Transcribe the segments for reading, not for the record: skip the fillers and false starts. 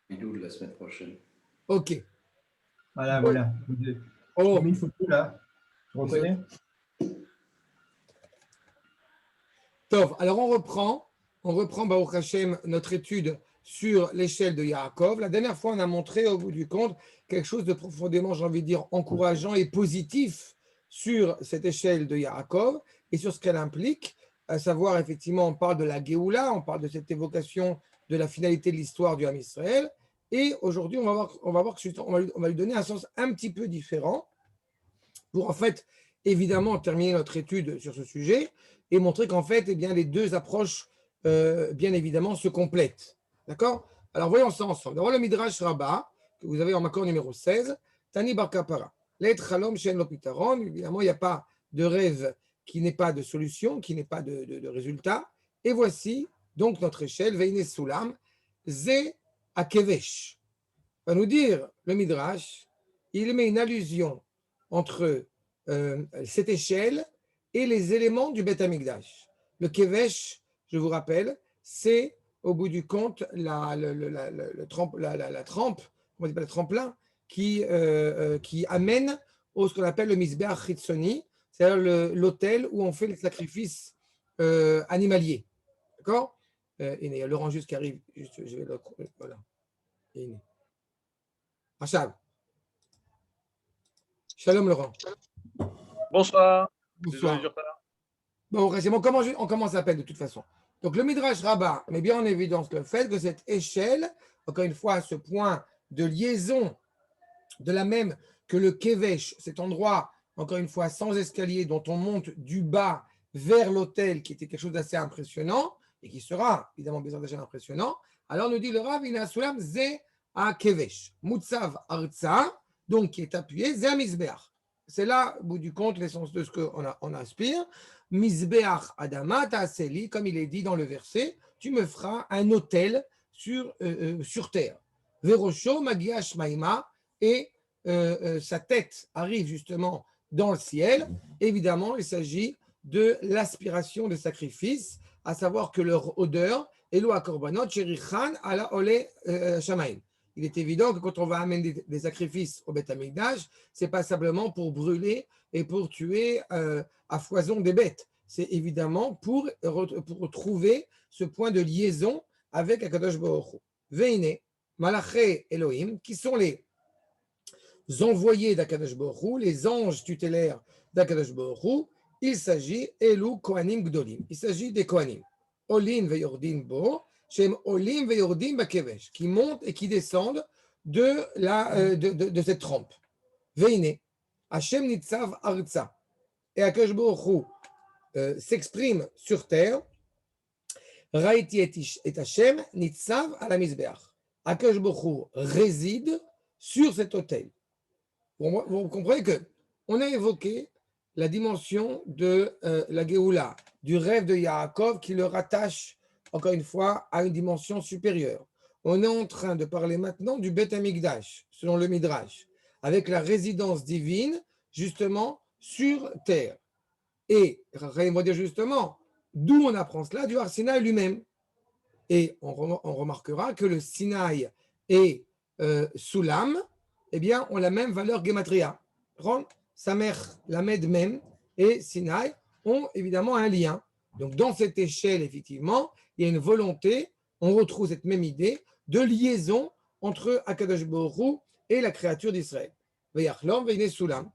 Bidou de la semaine prochaine. Ok. Voilà, Oui. voilà. Oh. J'ai mis une photo là. Tu reconnais? Tov. Alors on reprend Baruch Hashem, notre étude sur l'échelle de Yaakov. La dernière fois, on a montré au bout du compte quelque chose de profondément, j'ai envie de dire, encourageant et positif sur cette échelle de Yaakov et sur ce qu'elle implique, à savoir, effectivement, on parle de la Géoula, on parle de cette évocation de la finalité de l'histoire du Ham Israël. Et aujourd'hui, on va voir que on va lui donner un sens un petit peu différent pour, en fait, évidemment, terminer notre étude sur ce sujet et montrer qu'en fait, eh bien, les deux approches, bien évidemment, se complètent. D'accord? Alors, voyons ça ensemble. D'abord, le Midrash Rabbah, que vous avez en accord numéro 16, Tani Bar Kapara. L'être Chalom Shen Lopitaron, évidemment, il n'y a pas de rêve qui n'ait pas de solution, qui n'ait pas de résultat. Et voici donc notre échelle, Veine Sulam, Ze Akevesh. Va nous dire le Midrash, il met une allusion entre cette échelle et les éléments du Beth Amikdash. Le Kevesh, je vous rappelle, c'est au bout du compte la trempe, comment on dit, le tremplin qui amène au ce qu'on appelle le Misbeach Chitzoni, c'est-à-dire l'autel où on fait les sacrifices animaliers. D'accord? Et il y a Laurent juste qui arrive. Je vais le, voilà. Achab. Shalom Laurent. Bonsoir. Bonsoir. Désolé du retard. Bon, on commence à peine de toute façon. Donc le Midrash Rabbah met bien en évidence le fait que cette échelle, encore une fois, ce point de liaison, de la même que le Kevesh, cet endroit, encore une fois, sans escalier, dont on monte du bas vers l'autel, qui était quelque chose d'assez impressionnant, et qui sera évidemment bien déjà impressionnant, alors nous dit le Rav, Ina Sulam, Ze a Kevesh, Mutsav Arza, donc qui est appuyé, Ze a Mizbeach. C'est là, au bout du compte, l'essence de ce qu'on aspire. Mizbeach Adama Ta'aseli, comme il est dit dans le verset, tu me feras un autel sur terre. Verosho Magia Shmaima, et sa tête arrive justement dans le ciel. Évidemment, il s'agit de l'aspiration des sacrifices, à savoir que leur odeur, Elo Akorbanot, Sherichan, Ala Ole Shamaim. Il est évident que quand on va amener des sacrifices au Beth Amikdash, ce n'est pas simplement pour brûler et pour tuer à foison des bêtes. C'est évidemment pour trouver ce point de liaison avec Akadosh Baruch Hu. Veine, Malaché Elohim, qui sont les envoyés d'Akadosh Baruch Hu, les anges tutélaires d'Akadosh Baruch Hu. Il s'agit Elu Kohanim Gdolim. Il s'agit des Kohanim. Olin veyordim bo, shem olim veyordim bakevesh, qui montent et qui descendent de cette trempe. Veine, Hashem nitzav arza. Et Akadosh Baruch Hu s'exprime sur terre. Raiti et Hashem nitzav ala mizbeach. Akadosh Baruch Hu réside sur cet autel. Vous comprenez qu'on a évoqué la dimension de la Géoula, du rêve de Yaakov qui le rattache, encore une fois, à une dimension supérieure. On est en train de parler maintenant du Beth Amikdash, selon le Midrash, avec la résidence divine, justement, sur terre. Et, on va dire justement, d'où on apprend cela? Du Har Sinaï lui-même. Et on remarquera que le Sinaï et Soulam, eh bien, ont la même valeur gematria. Samer, Lamed même et Sinaï ont évidemment un lien. Donc, dans cette échelle, effectivement, il y a une volonté, on retrouve cette même idée de liaison entre Akadosh Baruch Hu et la créature d'Israël. Veyachlom veine Soulam,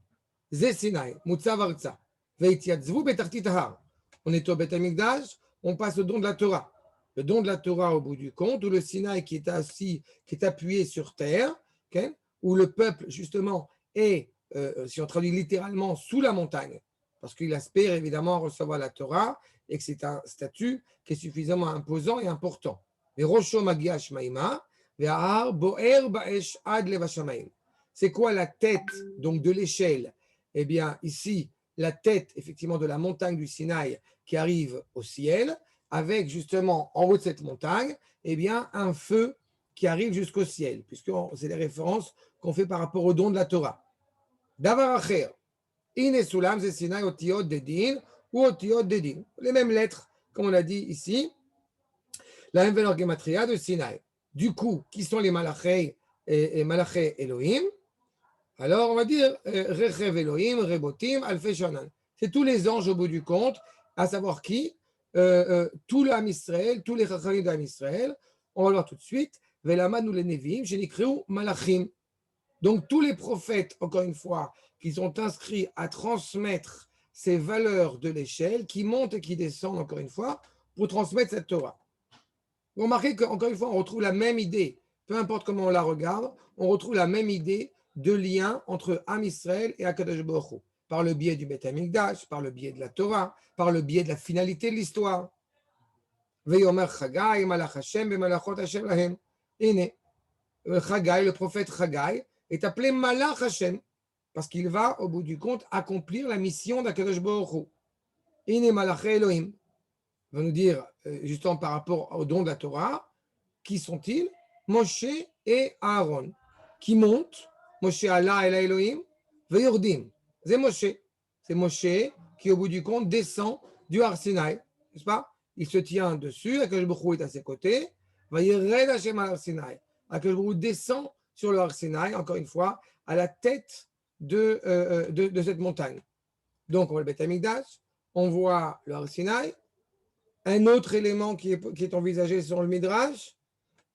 Ze Sinaï, Mutzav Arza, Veitiatzvu betartit har. On est au Beth Amikdash, on passe au don de la Torah. Le don de la Torah au bout du compte, ou le Sinaï qui est appuyé sur terre, okay, où le peuple, justement, est, si on traduit littéralement, sous la montagne, parce qu'il aspire évidemment à recevoir la Torah, et que c'est un statut qui est suffisamment imposant et important. C'est quoi la tête donc de l'échelle? Eh bien, ici, la tête, effectivement, de la montagne du Sinaï qui arrive au ciel, avec justement en haut de cette montagne, eh bien, un feu qui arrive jusqu'au ciel, puisque c'est les références qu'on fait par rapport au don de la Torah. Davar acher, ine sulam ze Sinaï otiot dedin ou otiot dedin. Les mêmes lettres, comme on l'a dit ici, la même valeur gematria de Sinaï. Du coup, qui sont les malachei et malachei Elohim? Alors, on va dire Rechev Elohim, Rebotim, Alfei Shanan. C'est tous les anges au bout du compte, à savoir qui? Tout l'Am Israël, tous les Chachamim d'Am Israël. On va le voir tout de suite. Velamad nous les Nevim, Shenikriou Malachim. Donc, tous les prophètes, encore une fois, qui sont inscrits à transmettre ces valeurs de l'échelle, qui montent et qui descendent, encore une fois, pour transmettre cette Torah. Vous remarquez qu'encore une fois, on retrouve la même idée, peu importe comment on la regarde, on retrouve la même idée de lien entre Am Israël et Akadosh Baruch Hu, par le biais du Beth Amikdash, par le biais de la Torah, par le biais de la finalité de l'histoire. Veyomer Chagai, Malach Hashem, Bemalachot Hashem Lahem. Et Chagai, le prophète Chagai, est appelé Malach Hashem, parce qu'il va, au bout du compte, accomplir la mission d'Akadosh Baruch Hu. Ine Malach Elohim. Va nous dire, justement par rapport au don de la Torah, qui sont-ils? Moshe et Aaron, qui montent. Moshe Allah et Elohim, Veyordim. C'est Moshe. C'est Moshe qui, au bout du compte, descend du Har Sinaï, n'est-ce pas? Il se tient dessus, Akadosh Baruch Hu est à ses côtés. Vayered Hashem al Har Sinaï. Akadosh Baruch Hu descend sur le Har Sinaï, encore une fois, à la tête de cette montagne. Donc, on voit le Beth Amikdash, on voit le Har Sinaï. Un autre élément qui est envisagé sur le Midrash,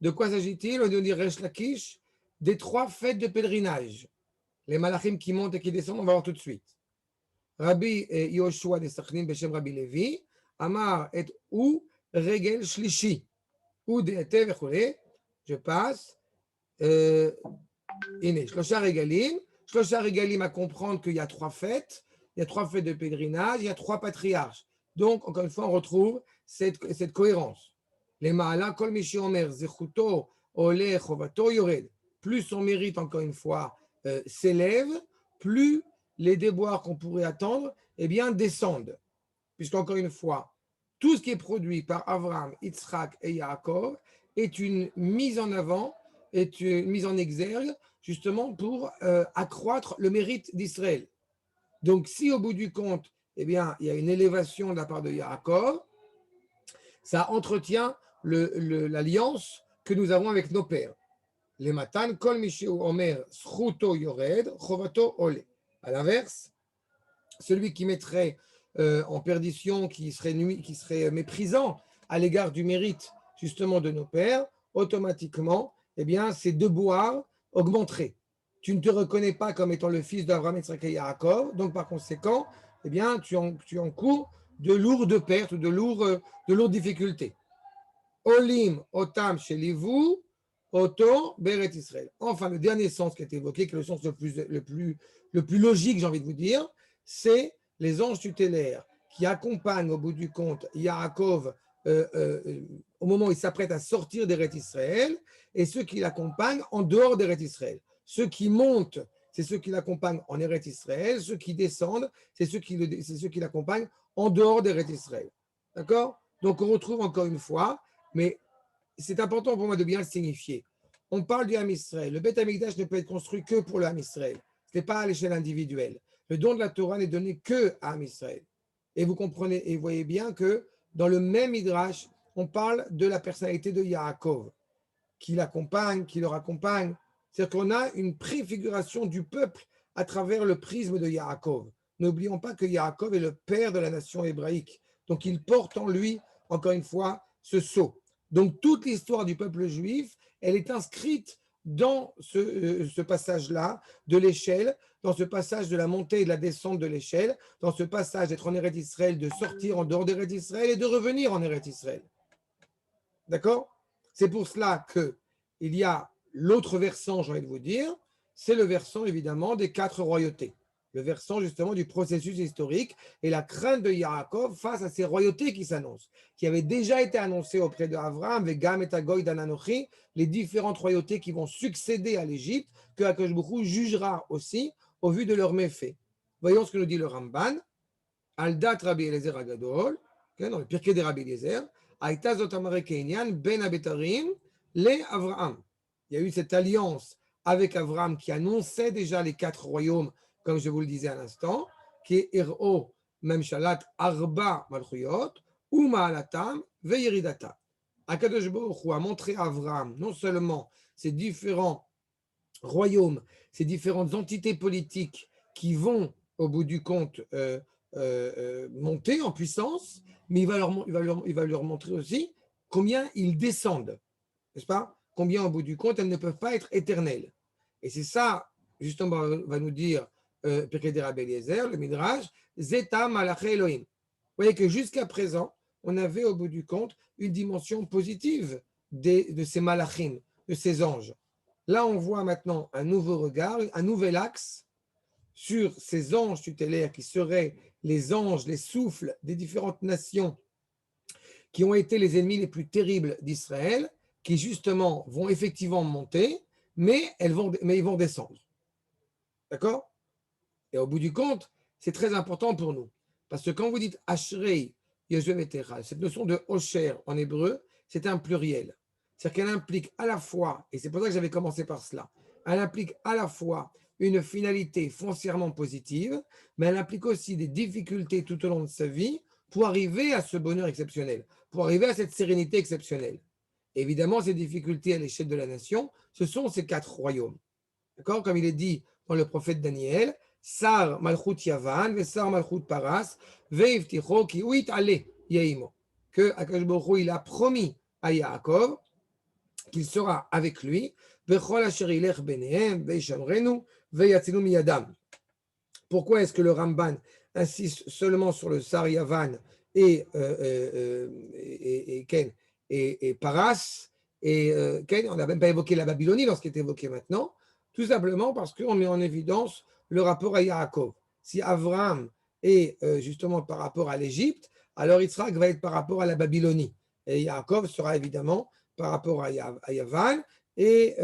de quoi s'agit-il? On dit Resh Lakish, des 3 fêtes de pèlerinage. Les malachim qui montent et qui descendent, on va voir tout de suite. Rabbi Yoshua de Sachnim, Beshem Rabbi Levi, Amar et ou Regel Shlishi, ou de Ete vechole. Je passe. Shlosha Regalim à comprendre qu'il y a 3 fêtes. Il y a 3 fêtes de pèlerinage, il y a 3 patriarches. Donc, encore une fois, on retrouve cette cohérence. Les Ma'ala, Kol Mishi Omer, Zechuto, Ole, Chovato, Yored. Plus son mérite, encore une fois, s'élève, plus les déboires qu'on pourrait attendre, eh bien, descendent. Puisqu'encore une fois, tout ce qui est produit par Abraham, Yitzhak et Yaakov est une mise en avant, est une mise en exergue, justement pour accroître le mérite d'Israël. Donc, si au bout du compte, eh bien, il y a une élévation de la part de Yaakov, ça entretient l'alliance que nous avons avec nos pères. Les matan, kol mishu omer, schuto yored, chovato ole. À l'inverse, celui qui mettrait en perdition, qui serait méprisant à l'égard du mérite justement de nos pères, automatiquement, eh bien, ses devoirs augmenteraient. Tu ne te reconnais pas comme étant le fils d'Abraham, Yitzhak et Yaakov, donc par conséquent, eh bien, tu encours de lourdes pertes, de lourdes difficultés. Olim, otam, shelivu, oto, beret Israël. Enfin, le dernier sens qui a été évoqué, qui est le sens le plus logique, j'ai envie de vous dire, c'est les anges tutélaires qui accompagnent au bout du compte Yaakov au moment où il s'apprête à sortir d'Eret Israël, et ceux qui l'accompagnent en dehors d'Eret Israël. Ceux qui montent, c'est ceux qui l'accompagnent en Eret Israël. Ceux qui descendent, c'est ceux qui l'accompagnent en dehors d'Eret Israël. D'accord? Donc, on retrouve encore une fois, mais c'est important pour moi de bien le signifier. On parle du Ham Israël. Le Beth Amikdash ne peut être construit que pour le Ham Israël. Ce n'est pas à l'échelle individuelle. Le don de la Torah n'est donné que à Ham Israël. Et vous comprenez, et vous voyez bien que dans le même Midrash, on parle de la personnalité de Yaakov, qui l'accompagne, qui le raccompagne. C'est-à-dire qu'on a une préfiguration du peuple à travers le prisme de Yaakov. N'oublions pas que Yaakov est le père de la nation hébraïque. Donc il porte en lui, encore une fois, ce sceau. Donc toute l'histoire du peuple juif, elle est inscrite dans ce passage-là de l'échelle, dans ce passage de la montée et de la descente de l'échelle, dans ce passage d'être en Eretz Israël, de sortir en dehors d'Eretz Israël et de revenir en Eretz Israël. D'accord? C'est pour cela qu'il y a l'autre versant, j'ai envie de vous dire, c'est le versant évidemment des 4 royautés. Le versant justement du processus historique et la crainte de Yaakov face à ces royautés qui s'annoncent, qui avaient déjà été annoncées auprès d'Abraham, Vegam et Agoy d'Ananochi, les différentes royautés qui vont succéder à l'Égypte, que Akadosh Baruch Hu jugera aussi au vu de leurs méfaits. Voyons ce que nous dit le Ramban. Aldat Rabbi Eliezer Agadol, dans le Pirkei de Rabbi Eliezer, Aïta Zot Amare Kenyan Ben Abetarim le Avraham. Il y a eu cette alliance avec Abraham qui annonçait déjà les 4 royaumes, comme je vous le disais à l'instant, qui est Iro, Memshalat, Arba, Malchuyot, ou Ma'alatam, Veyeridatam. Akadosh Baruch Hu a montré à Abraham non seulement ces différents royaumes, ces différentes entités politiques qui vont, au bout du compte, monter en puissance, mais il va leur montrer aussi combien ils descendent, n'est-ce pas? Combien, au bout du compte, elles ne peuvent pas être éternelles. Et c'est ça, justement, va nous dire Pirkei de Rabbi Eliezer, le Midrash, Zeta Malaché Elohim. Vous voyez que jusqu'à présent, on avait, au bout du compte, une dimension positive de ces malachim, de ces anges. Là, on voit maintenant un nouveau regard, un nouvel axe sur ces anges tutélaires qui seraient les anges, les souffles des différentes nations qui ont été les ennemis les plus terribles d'Israël, qui justement vont effectivement monter, mais ils vont descendre. D'accord? Et au bout du compte, c'est très important pour nous. Parce que quand vous dites Ashrei Yoshev Etecha, cette notion de Osher en hébreu, c'est un pluriel. C'est-à-dire qu'elle implique à la fois, et c'est pour ça que j'avais commencé par cela, elle implique à la fois une finalité foncièrement positive, mais elle implique aussi des difficultés tout au long de sa vie pour arriver à ce bonheur exceptionnel, pour arriver à cette sérénité exceptionnelle. Évidemment, ces difficultés à l'échelle de la nation, ce sont ces 4 royaumes. D'accord? Comme il est dit dans le prophète Daniel, Sar Malchut Yavan, ve Sar Malchut Paras, ve'ivticho ki uit ale yeimo. Que Akadosh Baruch Hu, il a promis à Yaakov qu'il sera avec lui, vechol asher ilech benehem, ve'ishamrenu, ve'yatzinu miyadam. Pourquoi est-ce que le Ramban insiste seulement sur le Sar Yavan et Paras et on n'a même pas évoqué la Babylonie lorsqu'il est évoqué maintenant, tout simplement parce qu'on met en évidence le rapport à Yaakov. Si Abraham est justement par rapport à l'Égypte, alors Yitzhak va être par rapport à la Babylonie. Et Yaakov sera évidemment par rapport à Yavan et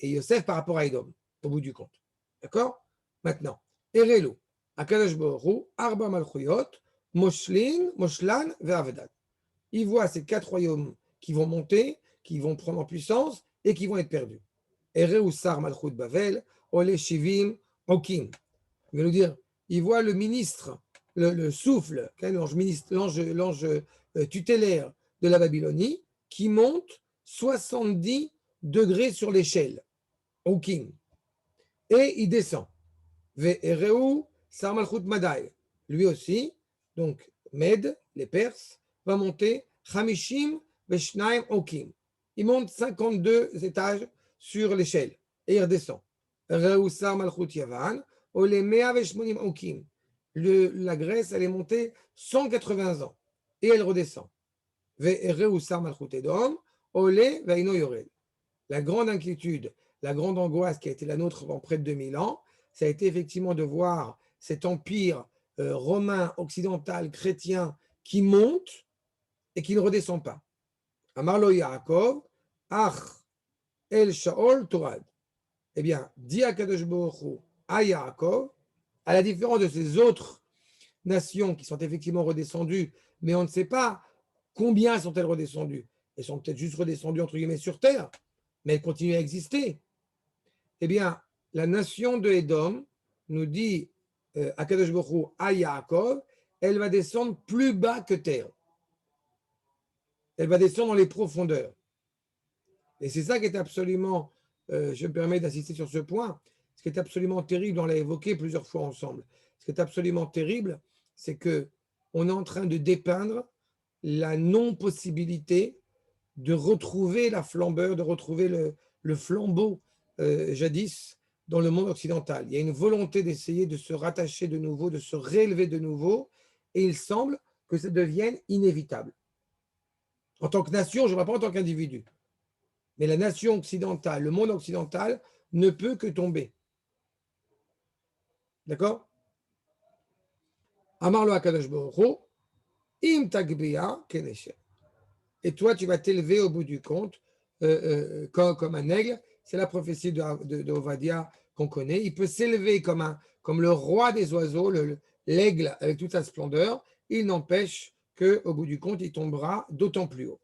Yosef par rapport à Edom, au bout du compte. D'accord? Maintenant, Erelu, Akadosh Baruch Hu, Arba Malchuyot, Moshlan ve'Avedat. Il voit ces 4 royaumes qui vont monter, qui vont prendre en puissance et qui vont être perdus. Ereu Sar Malchut Bavel, Ole Shivim, Okim. Il veut nous dire, il voit le ministre, le souffle, l'ange tutélaire de la Babylonie, qui monte 70 degrés sur l'échelle, Okim. Et il descend. Ve'ereu Sar Malchut Madai. Lui aussi, donc Med, les Perses, va monter Chamishim Veshnaim Okim. Il monte 52 étages sur l'échelle et il redescend. Ereu Sar Malchut Yavan, Ole Mea Veshmonim Okim. La Grèce, elle est montée 180 ans et elle redescend. Ve'ereu Sar Malchut Edom, Ole Ve'ino Yored. La grande inquiétude, la grande angoisse qui a été la nôtre pendant près de 2000 ans, ça a été effectivement de voir cet empire romain, occidental, chrétien qui monte et qui ne redescend pas. Amarlo Yaakov, Ach El Shaol Torad. Eh bien, dit Akadosh Baruch Hu à Yaakov, à la différence de ces autres nations qui sont effectivement redescendues, mais on ne sait pas combien sont-elles redescendues. Elles sont peut-être juste redescendues entre guillemets sur terre, mais elles continuent à exister. Eh bien, la nation de Édom, nous dit Akadosh Baruch Hu à Yaakov, elle va descendre plus bas que terre. Elle va descendre dans les profondeurs. Et c'est ça qui est absolument, je me permets d'insister sur ce point, ce qui est absolument terrible, on l'a évoqué plusieurs fois ensemble, ce qui est absolument terrible, c'est qu'on est en train de dépeindre la non-possibilité de retrouver la flambeur, de retrouver le flambeau jadis dans le monde occidental. Il y a une volonté d'essayer de se rattacher de nouveau, de se réélever de nouveau, et il semble que ça devienne inévitable. En tant que nation, je ne parle pas en tant qu'individu, mais la nation occidentale, le monde occidental ne peut que tomber. D'accord? Amar lo HaKadosh Baruch Hu, im tagbia kenesher. Et toi, tu vas t'élever au bout du compte comme un aigle. C'est la prophétie de Ovadia qu'on connaît. Il peut s'élever comme le roi des oiseaux, l'aigle avec toute sa splendeur. Il n'empêche qu'au bout du compte, il tombera d'autant plus haut.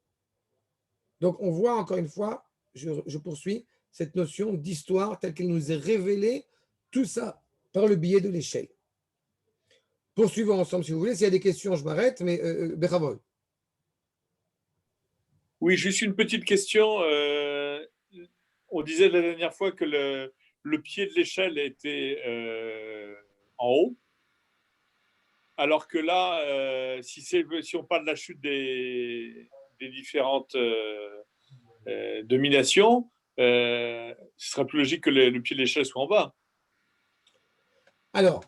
Donc, on voit encore une fois, je poursuis, cette notion d'histoire telle qu'elle nous est révélée, tout ça par le biais de l'échelle. Poursuivons ensemble, si vous voulez. S'il y a des questions, je m'arrête, mais Bechavol. Oui, juste une petite question. On disait la dernière fois que le pied de l'échelle était en haut, alors que là, si on parle de la chute des différentes dominations, ce serait plus logique que le pied de l'échelle soit en bas. Alors,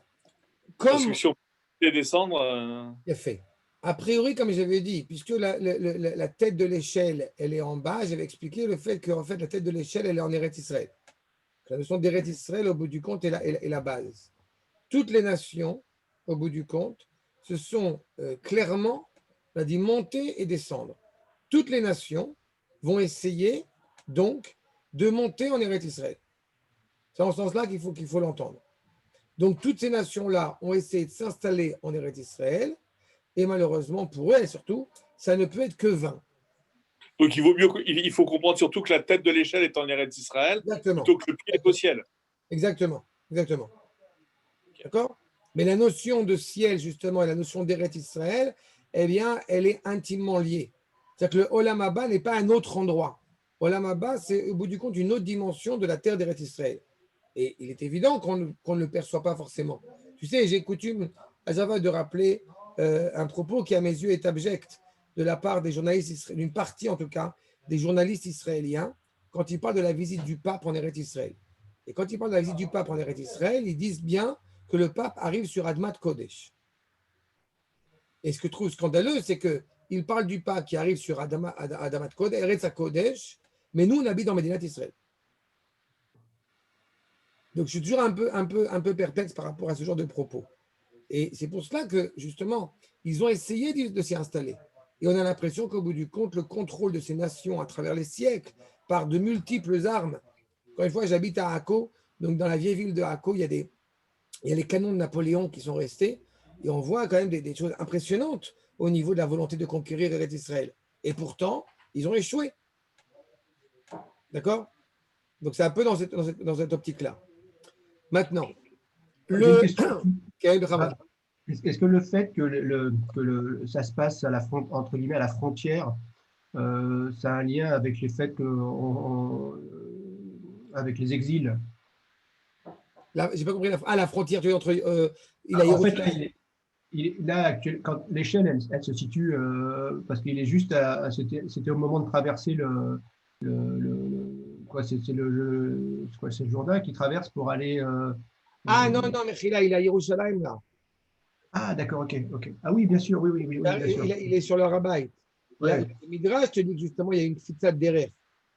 Parce que comme si on peut descendre, il a fait, a priori, comme j'avais dit, puisque la tête de l'échelle, elle est en bas, j'avais expliqué le fait qu'en fait, la tête de l'échelle, elle est en Eretz Israël. La notion d'Eretz Israël, au bout du compte, est la base. Toutes les nations, au bout du compte, se sont clairement, on a dit, monter et descendre. Toutes les nations vont essayer, donc, de monter en Eretz Israël. C'est en ce sens-là qu'il faut l'entendre. Donc, toutes ces nations-là ont essayé de s'installer en Eretz Israël, et malheureusement, pour elles surtout, ça ne peut être que 20. donc il faut comprendre surtout que la tête de l'échelle est en Eretz Israël Exactement. plutôt que le pied est au ciel. Exactement. Exactement. D'accord? Mais la notion de ciel, justement, et la notion d'Eretz Israël, eh bien, elle est intimement liée. C'est-à-dire que le Olam Haba n'est pas un autre endroit. Olam Haba, c'est au bout du compte une autre dimension de la terre d'Eretz Israël. Et il est évident qu'on ne le perçoit pas forcément. Tu sais, j'ai coutume à Java de rappeler un propos qui, à mes yeux, est abject de la part des journalistes israéliens, d'une partie en tout cas, des journalistes israéliens, quand ils parlent de la visite du pape en Eretz Israël. Et quand ils parlent de la visite du pape en Eretz Israël, ils disent bien que le pape arrive sur Admat Kodesh. Et ce que je trouve scandaleux, c'est qu'il parle du pape qui arrive sur Adamat Kodesh, Eretz Kodesh, mais nous, on habite dans Médinat Israël. Donc, je suis toujours un peu perplexe par rapport à ce genre de propos. Et c'est pour cela que, justement, ils ont essayé de s'y installer. Et on a l'impression qu'au bout du compte, le contrôle de ces nations à travers les siècles, par de multiples armes. Encore une fois, j'habite à Akko, donc dans la vieille ville de Akko, il y a les canons de Napoléon qui sont restés, et on voit quand même des choses impressionnantes au niveau de la volonté de conquérir Eretz Israël. Et pourtant, ils ont échoué. D'accord? Donc c'est un peu dans cette optique-là. Maintenant, J'ai une le question. Kaïb Rabat. Ah, est-ce que le fait que, ça se passe entre guillemets à la frontière, ça a un lien avec les faits avec les exils? Là, j'ai pas compris la frontière, tu veux, entre il a En fait, là, Yerushalayim. quand l'échelle, elle se situe parce qu'il est juste c'était au moment de traverser quoi, c'est le Jourdain qui traverse pour aller. Ah non, Euh, non, mais il a Yerushalayim là. Ah, d'accord, ok, ok. Ah oui, bien sûr, oui, bien sûr. Il est sur le rabbin. Là, Ouais. le Midrash te dit que justement, il y a une fitsat derrière.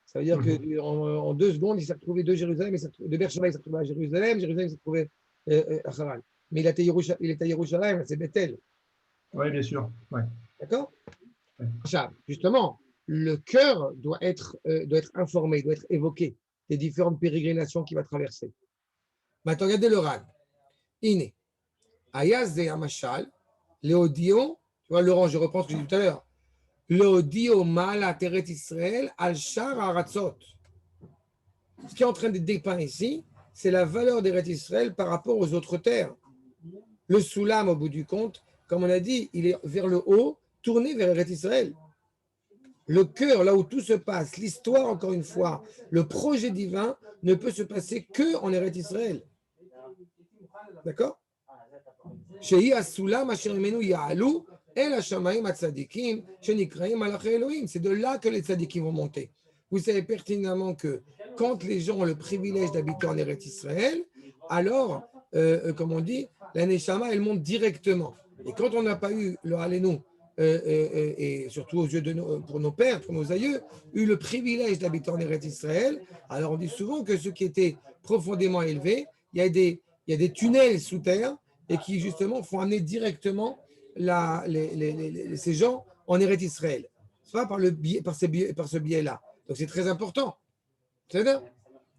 Ça veut dire Mhm. qu'en 2 secondes, il s'est retrouvé de Jérusalem, de Beersheba, il s'est retrouvé à Jérusalem, Jérusalem s'est retrouvé à Haran. Mais il est à Yerushalayim, c'est Bethel. Ouais, bien sûr. Ouais. D'accord? Ouais. Justement, le cœur doit être informé, doit être évoqué des différentes pérégrinations qu'il va traverser. Maintenant, regardez le Ran. Iné. Ayaz de Amashal, Léodio, tu vois, Laurent, je reprends ce que j'ai dit tout à l'heure. Léodio Mal Teret Israël, Al-Shar Aratzot. Ce qui est en train de dépeindre ici, c'est la valeur d'Eret Israël par rapport aux autres terres. Le Soulam, au bout du compte, comme on a dit, il est vers le haut, tourné vers Eret Israël. Le cœur, là où tout se passe, l'histoire, encore une fois, le projet divin ne peut se passer que en Eret Israël. D'accord? C'est de là que les tzadikim vont monter. Vous savez pertinemment que quand les gens ont le privilège d'habiter en Eretz Israël, alors, comme on dit, la Neshama, elle monte directement. Et quand on n'a pas eu le Halénou, et surtout aux yeux pour nos pères, pour nos aïeux, eu le privilège d'habiter en Eretz Israël, alors on dit souvent que ceux qui étaient profondément élevés, il y a des tunnels sous terre et qui justement font amener directement ces gens en Eretz Israël. C'est pas par ce biais-là. Donc c'est très important. C'est-à-dire,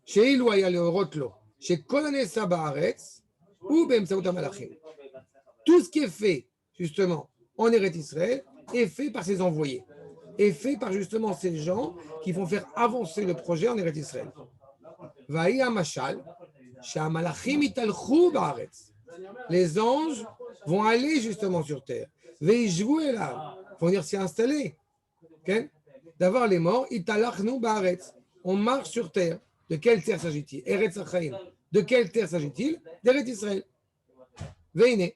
chez Iloya le Rotlo, chez Koloné Sabaretz, ou Bemsaout Malachim. Tout ce qui est fait, justement, en Eretz Israël, est fait par ses envoyés. Est fait par justement ces gens qui vont faire avancer le projet en Eretz Israël. Vaïa Mashal, chez Amalachim Italchou Baaretz. Les anges vont aller justement sur terre. Vont venir s'y installer. Okay? d'avoir les morts, italachnu baaretz. On marche sur terre. De quelle terre s'agit-il? Eretz Achaim. De quelle terre s'agit-il? D'Eretz Israël. Veine.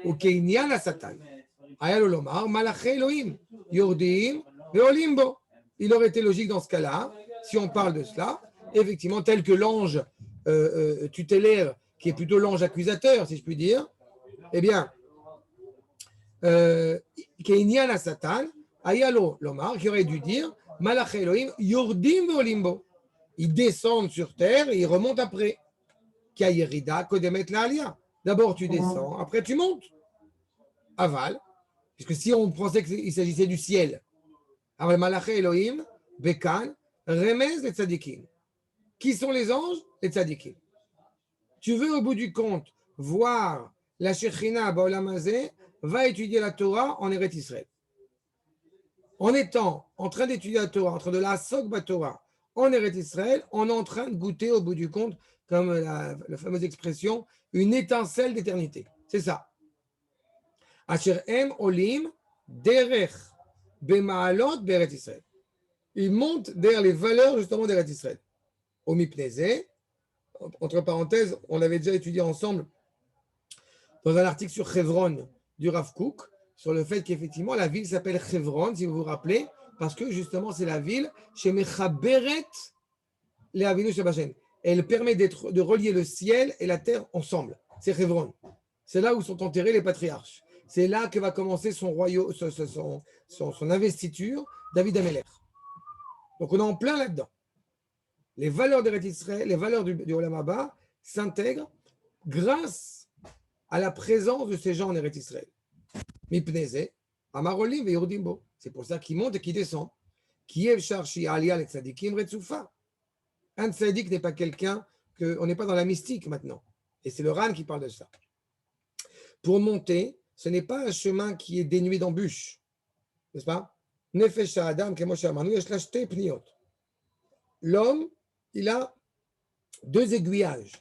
Ou Keinyan à Satan. Ayalo lomar, malaché Elohim. Yordim, veolimbo. Il aurait été logique dans ce cas-là, si on parle de cela, effectivement, tel que l'ange tutélaire, qui est plutôt l'ange accusateur, si je puis dire, eh bien, Keinyan à Satan, Ayalo lomar, qui aurait dû dire, malaché Elohim, Yordim, veolimbo. Ils descendent sur terre et ils remontent après. Kayerida, Kodemet la Alia. D'abord tu descends, après tu montes. Aval. Puisque si on pensait qu'il s'agissait du ciel, alors Malaché Elohim, Bekan, Remez les tzadikim. Qui sont les anges? Les tzadikim. Tu veux au bout du compte voir la Shekhinah Ba'olam Hazeh, va étudier la Torah en Eretz Israël. En étant en train d'étudier la Torah, entre de la Sok Torah en Eretz Israël, on est en train de goûter au bout du compte, comme la fameuse expression, une étincelle d'éternité. C'est ça. Asher em olim derech bemaalot be'Eretz Israël. Ils montent derrière les valeurs justement d'Eretz Israël. Au mipneze, entre parenthèses, on l'avait déjà étudié ensemble dans un article sur Chevron du Rav Kook, sur le fait qu'effectivement la ville s'appelle Chevron, si vous vous rappelez, parce que justement c'est la ville chez Mechaberet les Avinu Shabashem. Elle permet de relier le ciel et la terre ensemble. C'est Chevron. C'est là où sont enterrés les patriarches. C'est là que va commencer son royaume, son investiture, David Amelech. Donc on est en plein là-dedans. Les valeurs d'Eretz Israël, les valeurs du Olam Haba s'intègrent grâce à la présence de ces gens en Eretz Israël. Mipneze, Amarolim ve Yordimbo. C'est pour ça qu'ils montent et qu'ils descendent. Kiev Sharshi Aliyah et Tzadikim Retsufa. Un tzaddik n'est pas quelqu'un on n'est pas dans la mystique maintenant. Et c'est le Ran qui parle de ça. Pour monter, ce n'est pas un chemin qui est dénué d'embûches. N'est-ce pas? Nefesh Adam, Kemoshe Amanu, Yesh la shte pniot. L'homme, il a deux aiguillages.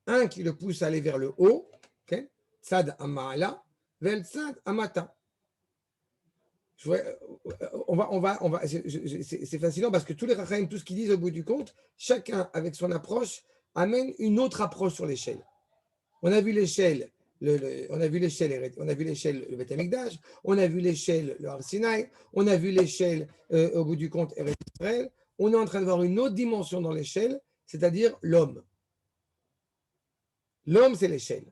Un qui le pousse à aller vers le haut, okay? Tzad Ama'ala, Vel Tzad Amata. C'est fascinant parce que tous les Rachaim, tout ce qu'ils disent au bout du compte, chacun avec son approche amène une autre approche sur l'échelle. On a vu l'échelle, on a vu l'échelle le Beth Amikdash, on a vu l'échelle le Har Sinaï, on a vu l'échelle au bout du compte Eretz Israël. On est en train de voir une autre dimension dans l'échelle, c'est-à-dire l'homme. L'homme, c'est l'échelle.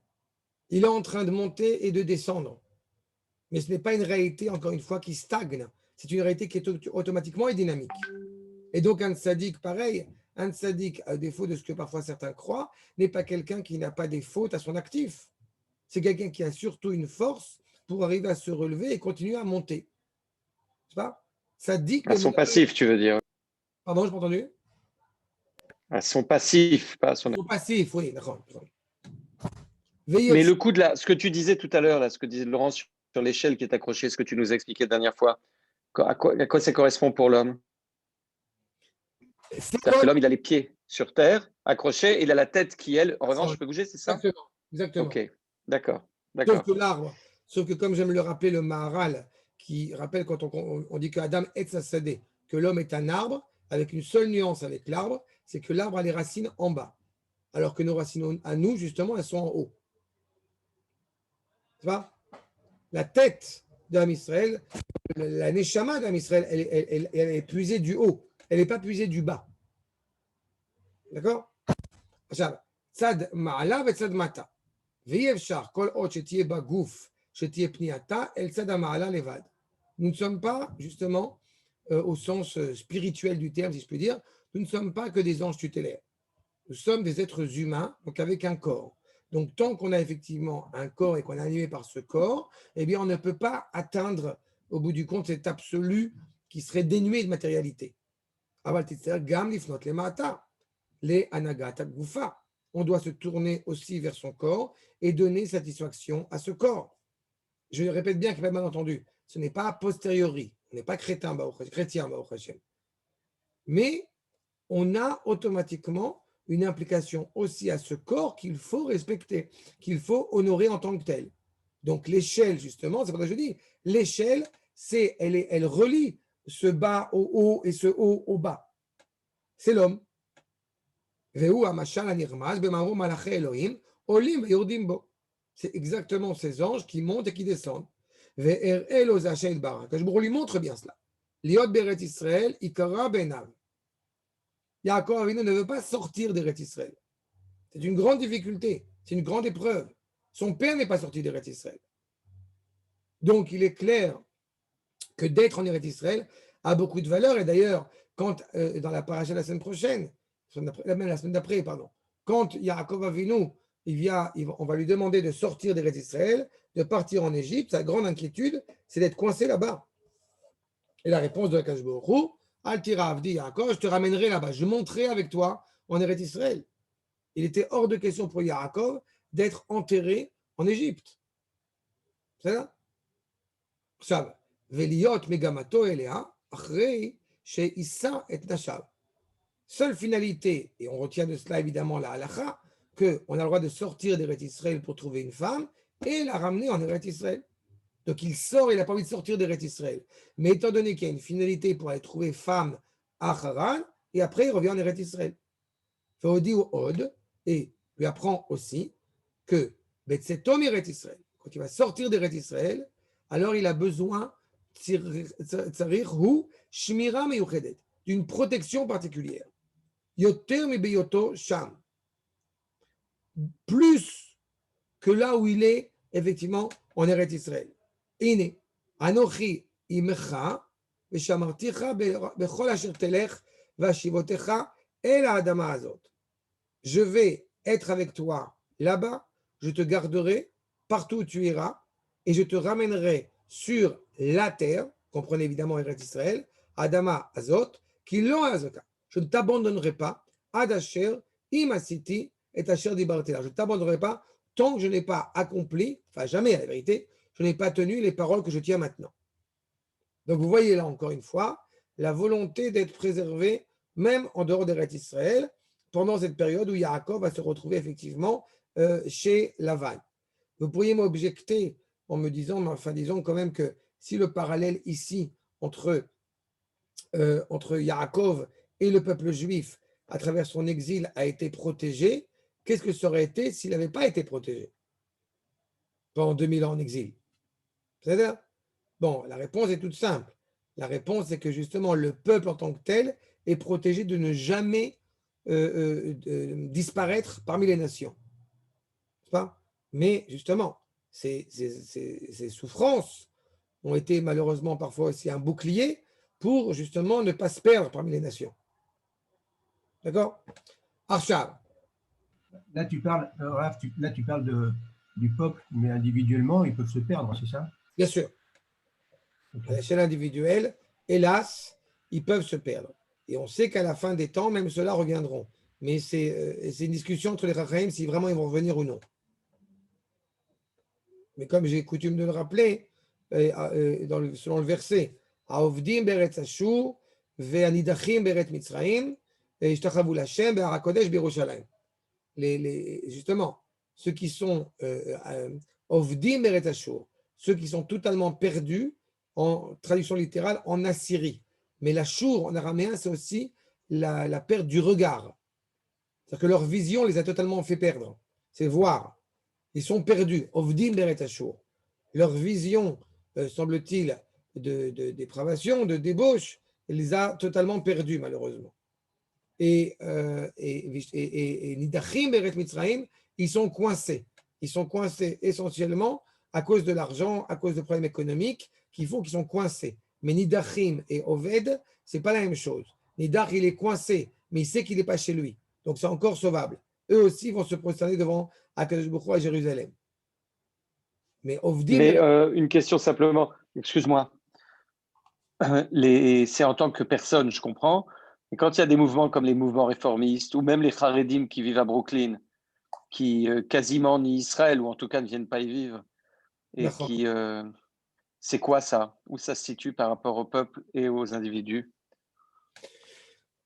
Il est en train de monter et de descendre. Mais ce n'est pas une réalité, encore une fois, qui stagne. C'est une réalité qui est automatiquement et dynamique. Et donc, un tzaddik, pareil, un tzaddik, à défaut de ce que parfois certains croient, n'est pas quelqu'un qui n'a pas des fautes à son actif. C'est quelqu'un qui a surtout une force pour arriver à se relever et continuer à monter. C'est pas tzaddik. À son passif, tu veux dire. Pardon, je n'ai pas entendu? À son passif, pas à son. Son passif, oui, d'accord. Mais le coup de ce que tu disais tout à l'heure, là, ce que disait Laurent sur l'échelle qui est accrochée, ce que tu nous as expliqué la dernière fois, à quoi ça correspond pour l'homme? C'est-à-dire que l'homme, il a les pieds sur terre, accrochés, il a la tête qui, elle, en revanche, peut bouger, c'est ça? Exactement. Ok, d'accord. Sauf que comme j'aime le rappeler, le Maharal, qui rappelle quand on dit que Adam est Sadé, que l'homme est un arbre, avec une seule nuance avec l'arbre, c'est que l'arbre a les racines en bas, alors que nos racines à nous, justement, elles sont en haut. Tu vois? La tête d'Am Israël, la Neshama d'Am Israël, elle est puisée du haut, elle n'est pas puisée du bas. D'accord? Tzad ma'ala ve tzad mata. Ve'yevshar kol od shetiye baguf shetiye pniata el tzad ma'ala levad. Nous ne sommes pas, justement, au sens spirituel du terme, si je peux dire, nous ne sommes pas que des anges tutélaires. Nous sommes des êtres humains, donc avec un corps. Donc, tant qu'on a effectivement un corps et qu'on est animé par ce corps, eh bien, on ne peut pas atteindre, au bout du compte, cet absolu qui serait dénué de matérialité. On doit se tourner aussi vers son corps et donner satisfaction à ce corps. Je répète bien qu'il n'y a pas mal entendu. Ce n'est pas a posteriori. On n'est pas chrétien, mais on a automatiquement une implication aussi à ce corps qu'il faut respecter, qu'il faut honorer en tant que tel. Donc l'échelle, justement, c'est pour ça que je dis, l'échelle, elle relie ce bas au haut et ce haut au bas. C'est l'homme. C'est exactement ces anges qui montent et qui descendent. Que lui montre bien cela. Liot Beret Israël, Ikara Benav. Yaakov Avinu ne veut pas sortir d'Eretz Israël. C'est une grande difficulté, c'est une grande épreuve. Son père n'est pas sorti d'Eretz Israël. Donc il est clair que d'être en Eretz Israël a beaucoup de valeur. Et d'ailleurs, quand dans la paracha de la semaine prochaine, même la semaine d'après, pardon, quand Yaakov Avinu, on va lui demander de sortir d'Eretz Israël, de partir en Égypte, sa grande inquiétude, c'est d'être coincé là-bas. Et la réponse de Akash Baruch Hu, Al-Tira Avdi Yaakov, je te ramènerai là-bas, je monterai avec toi en Eretz Israël. Il était hors de question pour Yaakov d'être enterré en Égypte. C'est ça? עכשיו, ולהיות מגמתו אליה, אחרי שיישא את נשיו. Seule finalité, et on retient de cela évidemment la halakha, qu'on a le droit de sortir d'Eretz Israël pour trouver une femme et la ramener en Eretz Israël. Donc il sort, il n'a pas envie de sortir d'Eretz Israël. Mais étant donné qu'il y a une finalité pour aller trouver femme à Haran, et après il revient en Eretz Israël. Féodi ou Od, et lui apprend aussi que Betsetom Eretz Israël, quand il va sortir d'Eretz Israël, alors il a besoin d'une protection particulière. Yoter mi beyoto sham. Plus que là où il est effectivement en Eretz Israël. Ine, anochi imecha, veshamarticha bechol asher telech, vashivotecha el haadama azot. Je vais être avec toi là-bas, je te garderai partout où tu iras, et je te ramènerai sur la terre, comprenez évidemment Eretz Israël, Adama Azot, qui l'ont Azoka. Je ne t'abandonnerai pas, Ad Asher, Imasiti, et Asher Dibartela. Je ne t'abandonnerai pas tant que je n'ai pas accompli, enfin jamais à la vérité, je n'ai pas tenu les paroles que je tiens maintenant. Donc vous voyez là encore une fois, la volonté d'être préservé, même en dehors d'Eretz Israël, pendant cette période où Yaakov va se retrouver effectivement chez Lavan. Vous pourriez m'objecter en me disant, mais enfin disons quand même que si le parallèle ici entre Yaakov et le peuple juif à travers son exil a été protégé, qu'est-ce que ça aurait été s'il n'avait pas été protégé pendant 2000 ans en exil? C'est-à-dire, bon, la réponse est toute simple. La réponse est que justement le peuple en tant que tel est protégé de ne jamais disparaître parmi les nations. C'est pas? Mais justement, ces souffrances ont été malheureusement parfois aussi un bouclier pour justement ne pas se perdre parmi les nations. D'accord? Arshab. Là, tu parles, du peuple, mais individuellement, ils peuvent se perdre, c'est ça? Bien sûr. À l'échelle individuelle, hélas, ils peuvent se perdre. Et on sait qu'à la fin des temps, même ceux-là reviendront. Mais c'est une discussion entre les Chachamim si vraiment ils vont revenir ou non. Mais comme j'ai coutume de le rappeler, selon le verset, Haovdim beretz Ashur, ve'anidachim beretz Mitzrayim, ve'ishtachavu l'Hashem be'Har HaKodesh b'Yerushalayim. Justement, ceux qui sont Ovdim beretz Ashur, ceux qui sont totalement perdus, en traduction littérale, en Assyrie. Mais la Shur en araméen, c'est aussi la perte du regard. C'est-à-dire que leur vision les a totalement fait perdre. C'est voir. Ils sont perdus. Ovdim beret Ashur. Leur vision, semble-t-il, de dépravation, de débauche, les a totalement perdus, malheureusement. Et Nidachim beret Mitzrayim, ils sont coincés. Ils sont coincés essentiellement à cause de l'argent, à cause de problèmes économiques qui font qu'ils sont coincés. Mais Nidachim et Oved, c'est pas la même chose. Nidach, il est coincé, mais il sait qu'il n'est pas chez lui. Donc c'est encore sauvable. Eux aussi vont se prosterner devant Akadosh Baruch Hu à Jérusalem. Mais Ovdim. Mais une question simplement, excuse-moi. C'est en tant que personne, je comprends. Mais quand il y a des mouvements comme les mouvements réformistes ou même les Haredim qui vivent à Brooklyn, qui quasiment nient Israël ou en tout cas ne viennent pas y vivre, et qui, c'est quoi ça? Où ça se situe par rapport au peuple et aux individus?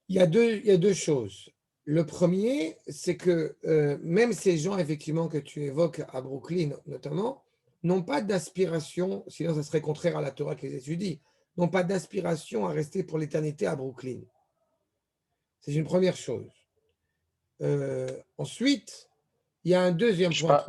Il y a deux choses. Le premier, c'est que même ces gens, effectivement, que tu évoques à Brooklyn, notamment, n'ont pas d'aspiration, sinon ça serait contraire à la Torah qu'ils étudient, n'ont pas d'aspiration à rester pour l'éternité à Brooklyn. C'est une première chose. Ensuite, il y a un deuxième point.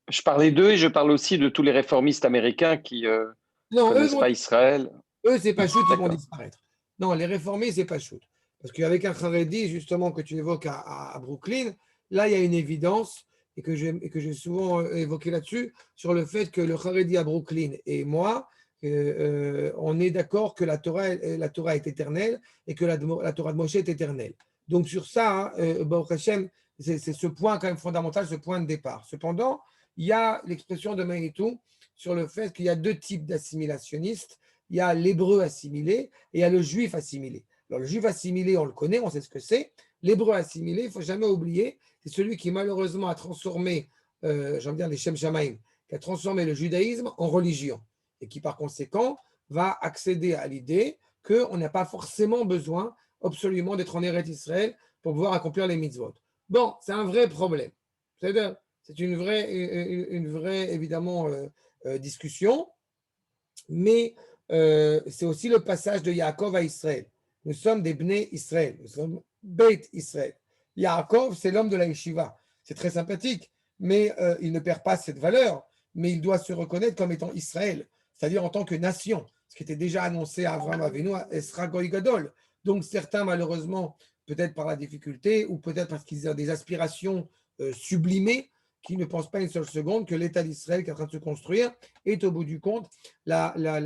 Je parlais d'eux et je parle aussi de tous les réformistes américains qui ne connaissent pas Israël. Eux, c'est pas shoot, ils vont disparaître. Non, les réformés, c'est pas shoot. Parce qu'avec un Haredi, justement, que tu évoques à Brooklyn, là, il y a une évidence, et que j'ai souvent évoqué là-dessus, sur le fait que le Haredi à Brooklyn et moi, on est d'accord que la Torah est éternelle et que la Torah de Moshe est éternelle. Donc sur ça, Baruch Hashem, c'est ce point quand même fondamental, ce point de départ. Cependant, il y a l'expression de Manitou sur le fait qu'il y a deux types d'assimilationnistes. Il y a l'hébreu assimilé et il y a le juif assimilé. Alors le juif assimilé, on le connaît, on sait ce que c'est. L'hébreu assimilé, il ne faut jamais oublier, c'est celui qui malheureusement a transformé, j'ai envie de dire les Shem Shamaim, qui a transformé le judaïsme en religion et qui par conséquent va accéder à l'idée qu'on n'a pas forcément besoin absolument d'être en Eretz Israël pour pouvoir accomplir les mitzvot. Bon, c'est un vrai problème. C'est une vraie évidemment, discussion, mais c'est aussi le passage de Yaakov à Israël. Nous sommes des Bnei Israël, nous sommes Beit Israël. Yaakov, c'est l'homme de la yeshiva. C'est très sympathique, mais il ne perd pas cette valeur, mais il doit se reconnaître comme étant Israël, c'est-à-dire en tant que nation, ce qui était déjà annoncé à Avraham Avinu, à Esra Goy Gadol. Donc certains, malheureusement, peut-être par la difficulté, ou peut-être parce qu'ils ont des aspirations sublimées, qui ne pensent pas une seule seconde que l'État d'Israël qui est en train de se construire est au bout du compte l'avènement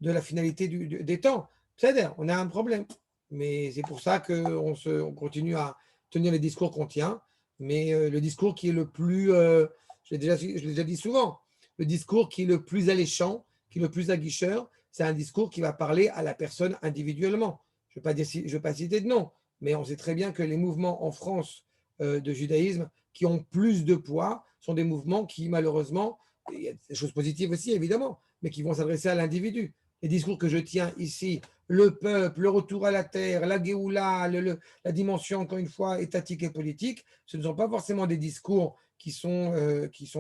de la finalité des temps. C'est-à-dire, on a un problème. Mais c'est pour ça qu'on continue à tenir les discours qu'on tient. Mais le discours qui est le plus, je l'ai déjà dit souvent, le discours qui est le plus alléchant, qui est le plus aguicheur, c'est un discours qui va parler à la personne individuellement. Je ne veux pas citer de nom, mais on sait très bien que les mouvements en France de judaïsme qui ont plus de poids sont des mouvements qui, malheureusement, il y a des choses positives aussi, évidemment, mais qui vont s'adresser à l'individu. Les discours que je tiens ici, le peuple, le retour à la terre, la Géoula, la dimension, encore une fois, étatique et politique, ce ne sont pas forcément des discours qui sont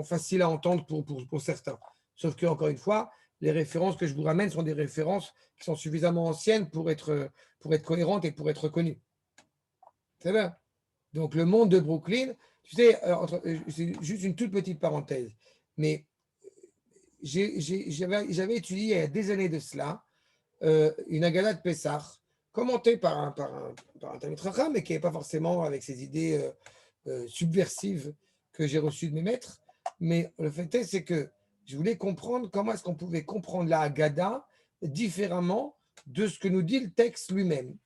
faciles à entendre pour certains. Sauf que, encore une fois, les références que je vous ramène sont des références qui sont suffisamment anciennes pour être cohérentes et pour être reconnues. C'est vrai. Donc, le monde de Brooklyn, tu sais, c'est juste une toute petite parenthèse, mais j'avais étudié il y a des années de cela une Haggadah de Pessah, commentée par un Talmid Chacham, mais qui n'est pas forcément avec ces idées subversives que j'ai reçues de mes maîtres. Mais le fait est, c'est que je voulais comprendre comment est-ce qu'on pouvait comprendre la Haggadah différemment de ce que nous dit le texte lui-même.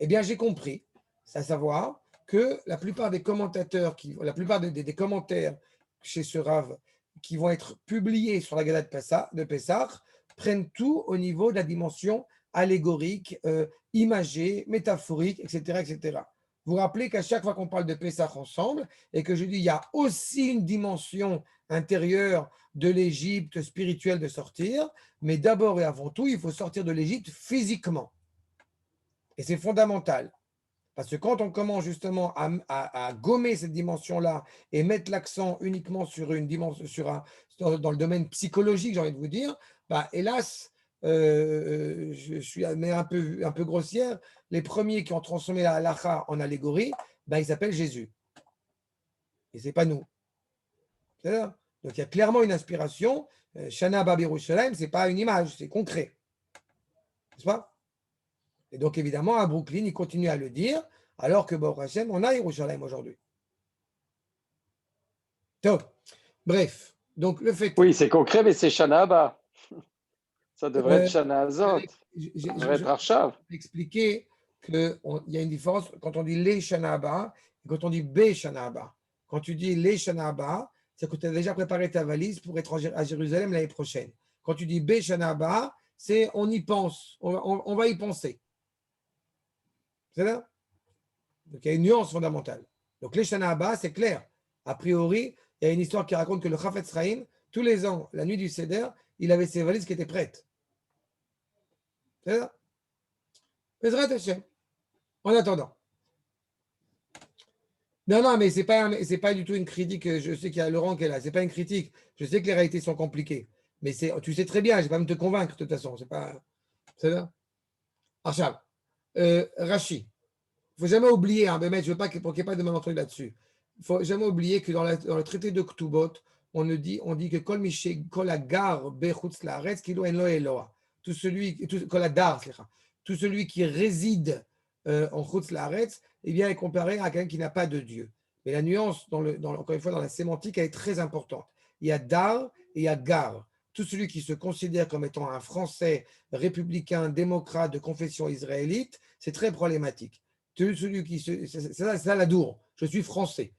Eh bien, j'ai compris, c'est à savoir que la plupart des commentateurs, la plupart des commentaires chez ce Rav qui vont être publiés sur la Haggadah de Pessah prennent tout au niveau de la dimension allégorique, imagée, métaphorique, etc., etc. Vous vous rappelez qu'à chaque fois qu'on parle de Pessah ensemble, et que je dis il y a aussi une dimension intérieure de l'Égypte spirituelle de sortir, mais d'abord et avant tout, il faut sortir de l'Égypte physiquement. Et c'est fondamental. Parce que quand on commence justement à gommer cette dimension-là et mettre l'accent uniquement sur une dimension, dans le domaine psychologique, j'ai envie de vous dire, bah, hélas, je suis un peu grossière, les premiers qui ont transformé la halakha en allégorie, bah, ils s'appellent Jésus. Et ce n'est pas nous. C'est-à-dire, donc il y a clairement une inspiration. Shana Bab Yerushalayim, ce n'est pas une image, c'est concret. N'est-ce pas? Et donc, évidemment, à Brooklyn, ils continuent à le dire, alors que, Baruch Hashem, on a Yerushalayim aujourd'hui. Donc, bref, donc le fait... Oui, c'est concret, mais c'est Shana Abba. Ça devrait être Shana Azot. Ça devrait être Arshav. J'ai expliqué qu'il y a une différence quand on dit les Shana Abba et quand on dit Be Shana Abba. Quand tu dis les Shana Abba, c'est que tu as déjà préparé ta valise pour être à Jérusalem l'année prochaine. Quand tu dis Be Shana Abba, c'est on y pense, on va y penser. C'est là. Donc il y a une nuance fondamentale. Donc les Shana Abba, c'est clair. A priori, il y a une histoire qui raconte que le Chafetz Chaim, tous les ans, la nuit du Seder, il avait ses valises qui étaient prêtes. C'est ça. Bezrat Hashem. En attendant. Non, mais c'est pas du tout une critique. Je sais qu'il y a Laurent qui est là. C'est pas une critique. Je sais que les réalités sont compliquées. Mais tu sais très bien, je ne vais pas me te convaincre de toute façon. C'est pas. C'est là. Archab. Rachi. Il ne faut jamais oublier, hein, Bémet, je ne veux pas qu'il n'y ait pas de malentendu là-dessus. Il ne faut jamais oublier que dans le traité de Ktubot, on dit que Kol Miché, Kol Agar, Bechutz Laaretz, Kilo En Lo Eloa. Tout celui qui réside en Chutz Laaretz, eh bien, est comparé à quelqu'un qui n'a pas de Dieu. Mais la nuance, encore une fois, dans la sémantique, elle est très importante. Il y a Dar et il y a Gar. Tout celui qui se considère comme étant un Français républicain, démocrate de confession israélite, c'est très problématique. Celui qui c'est ça la dour. Je suis français,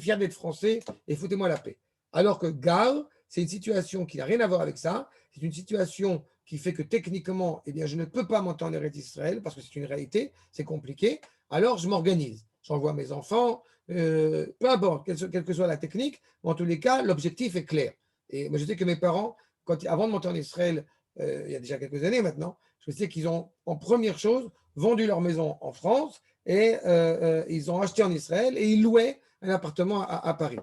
fier d'être français et foutez-moi la paix. Alors que Gar, c'est une situation qui n'a rien à voir avec ça. C'est une situation qui fait que techniquement, eh bien, je ne peux pas monter en Eretz Israël parce que c'est une réalité, c'est compliqué. Alors je m'organise, j'envoie mes enfants, peu importe, quelle que soit la technique, mais en tous les cas, l'objectif est clair. Et moi, je sais que mes parents, avant de monter en Israël, il y a déjà quelques années maintenant, je sais qu'ils ont, en première chose, vendu leur maison en France et ils ont acheté en Israël et ils louaient un appartement à Paris.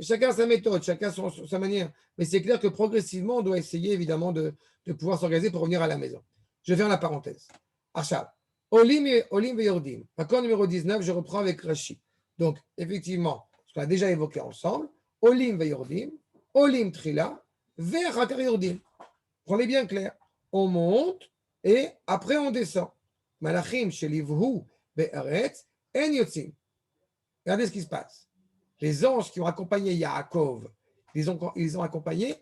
Chacun sa méthode, chacun sa manière. Mais c'est clair que progressivement, on doit essayer évidemment de pouvoir s'organiser pour revenir à la maison. Je ferme la parenthèse. Achab. Olim et Yordim. Accord numéro 19, je reprends avec Rashi. Donc, effectivement, ce qu'on a déjà évoqué ensemble, Olim et Yordim, Olim Trila, vers Hakar Yordim. Prenez bien clair. On monte et après on descend. Malachim shelivhu be'aretz en yotzim. Regardez ce qui se passe. Les anges qui ont accompagné Yaakov, ils l'ont accompagné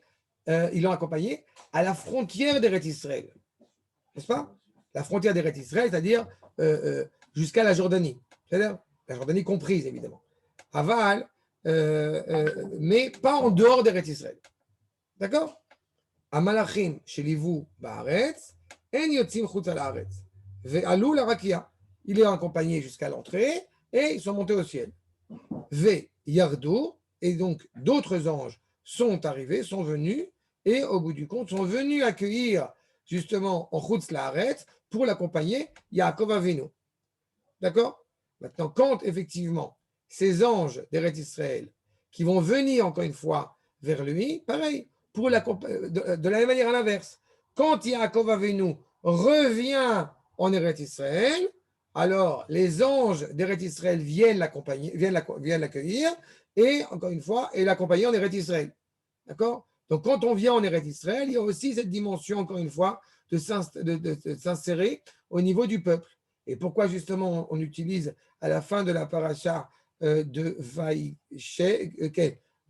à la frontière d'Eretz Israël. N'est-ce pas? La frontière d'Eretz Israël, c'est-à-dire jusqu'à la Jordanie. C'est-à-dire la Jordanie comprise, évidemment. Aval, mais pas en dehors d'Eretz Israël. D'accord? Amalachim shelivu ba'aretz en yotzim chutz ha'aretz. Ve'alu larakia. Il est accompagné jusqu'à l'entrée et ils sont montés au ciel. Ve Yardou, et donc d'autres anges sont arrivés, sont venus, et au bout du compte, sont venus accueillir justement en Chutz Laaretz pour l'accompagner Yaakov Avinu. D'accord? Maintenant, quand effectivement ces anges d'Eretz Israël qui vont venir encore une fois vers lui, pareil, de la même manière à l'inverse. Quand Yaakov Avinu revient en Eretz Israël, alors les anges d'Eretz Israël viennent l'accueillir et encore une fois, et l'accompagner en Eretz Israël. D'accord? Donc quand on vient en Eretz Israël, il y a aussi cette dimension, encore une fois, de s'insérer au niveau du peuple. Et pourquoi justement on utilise à la fin de la paracha de Vaïshlach,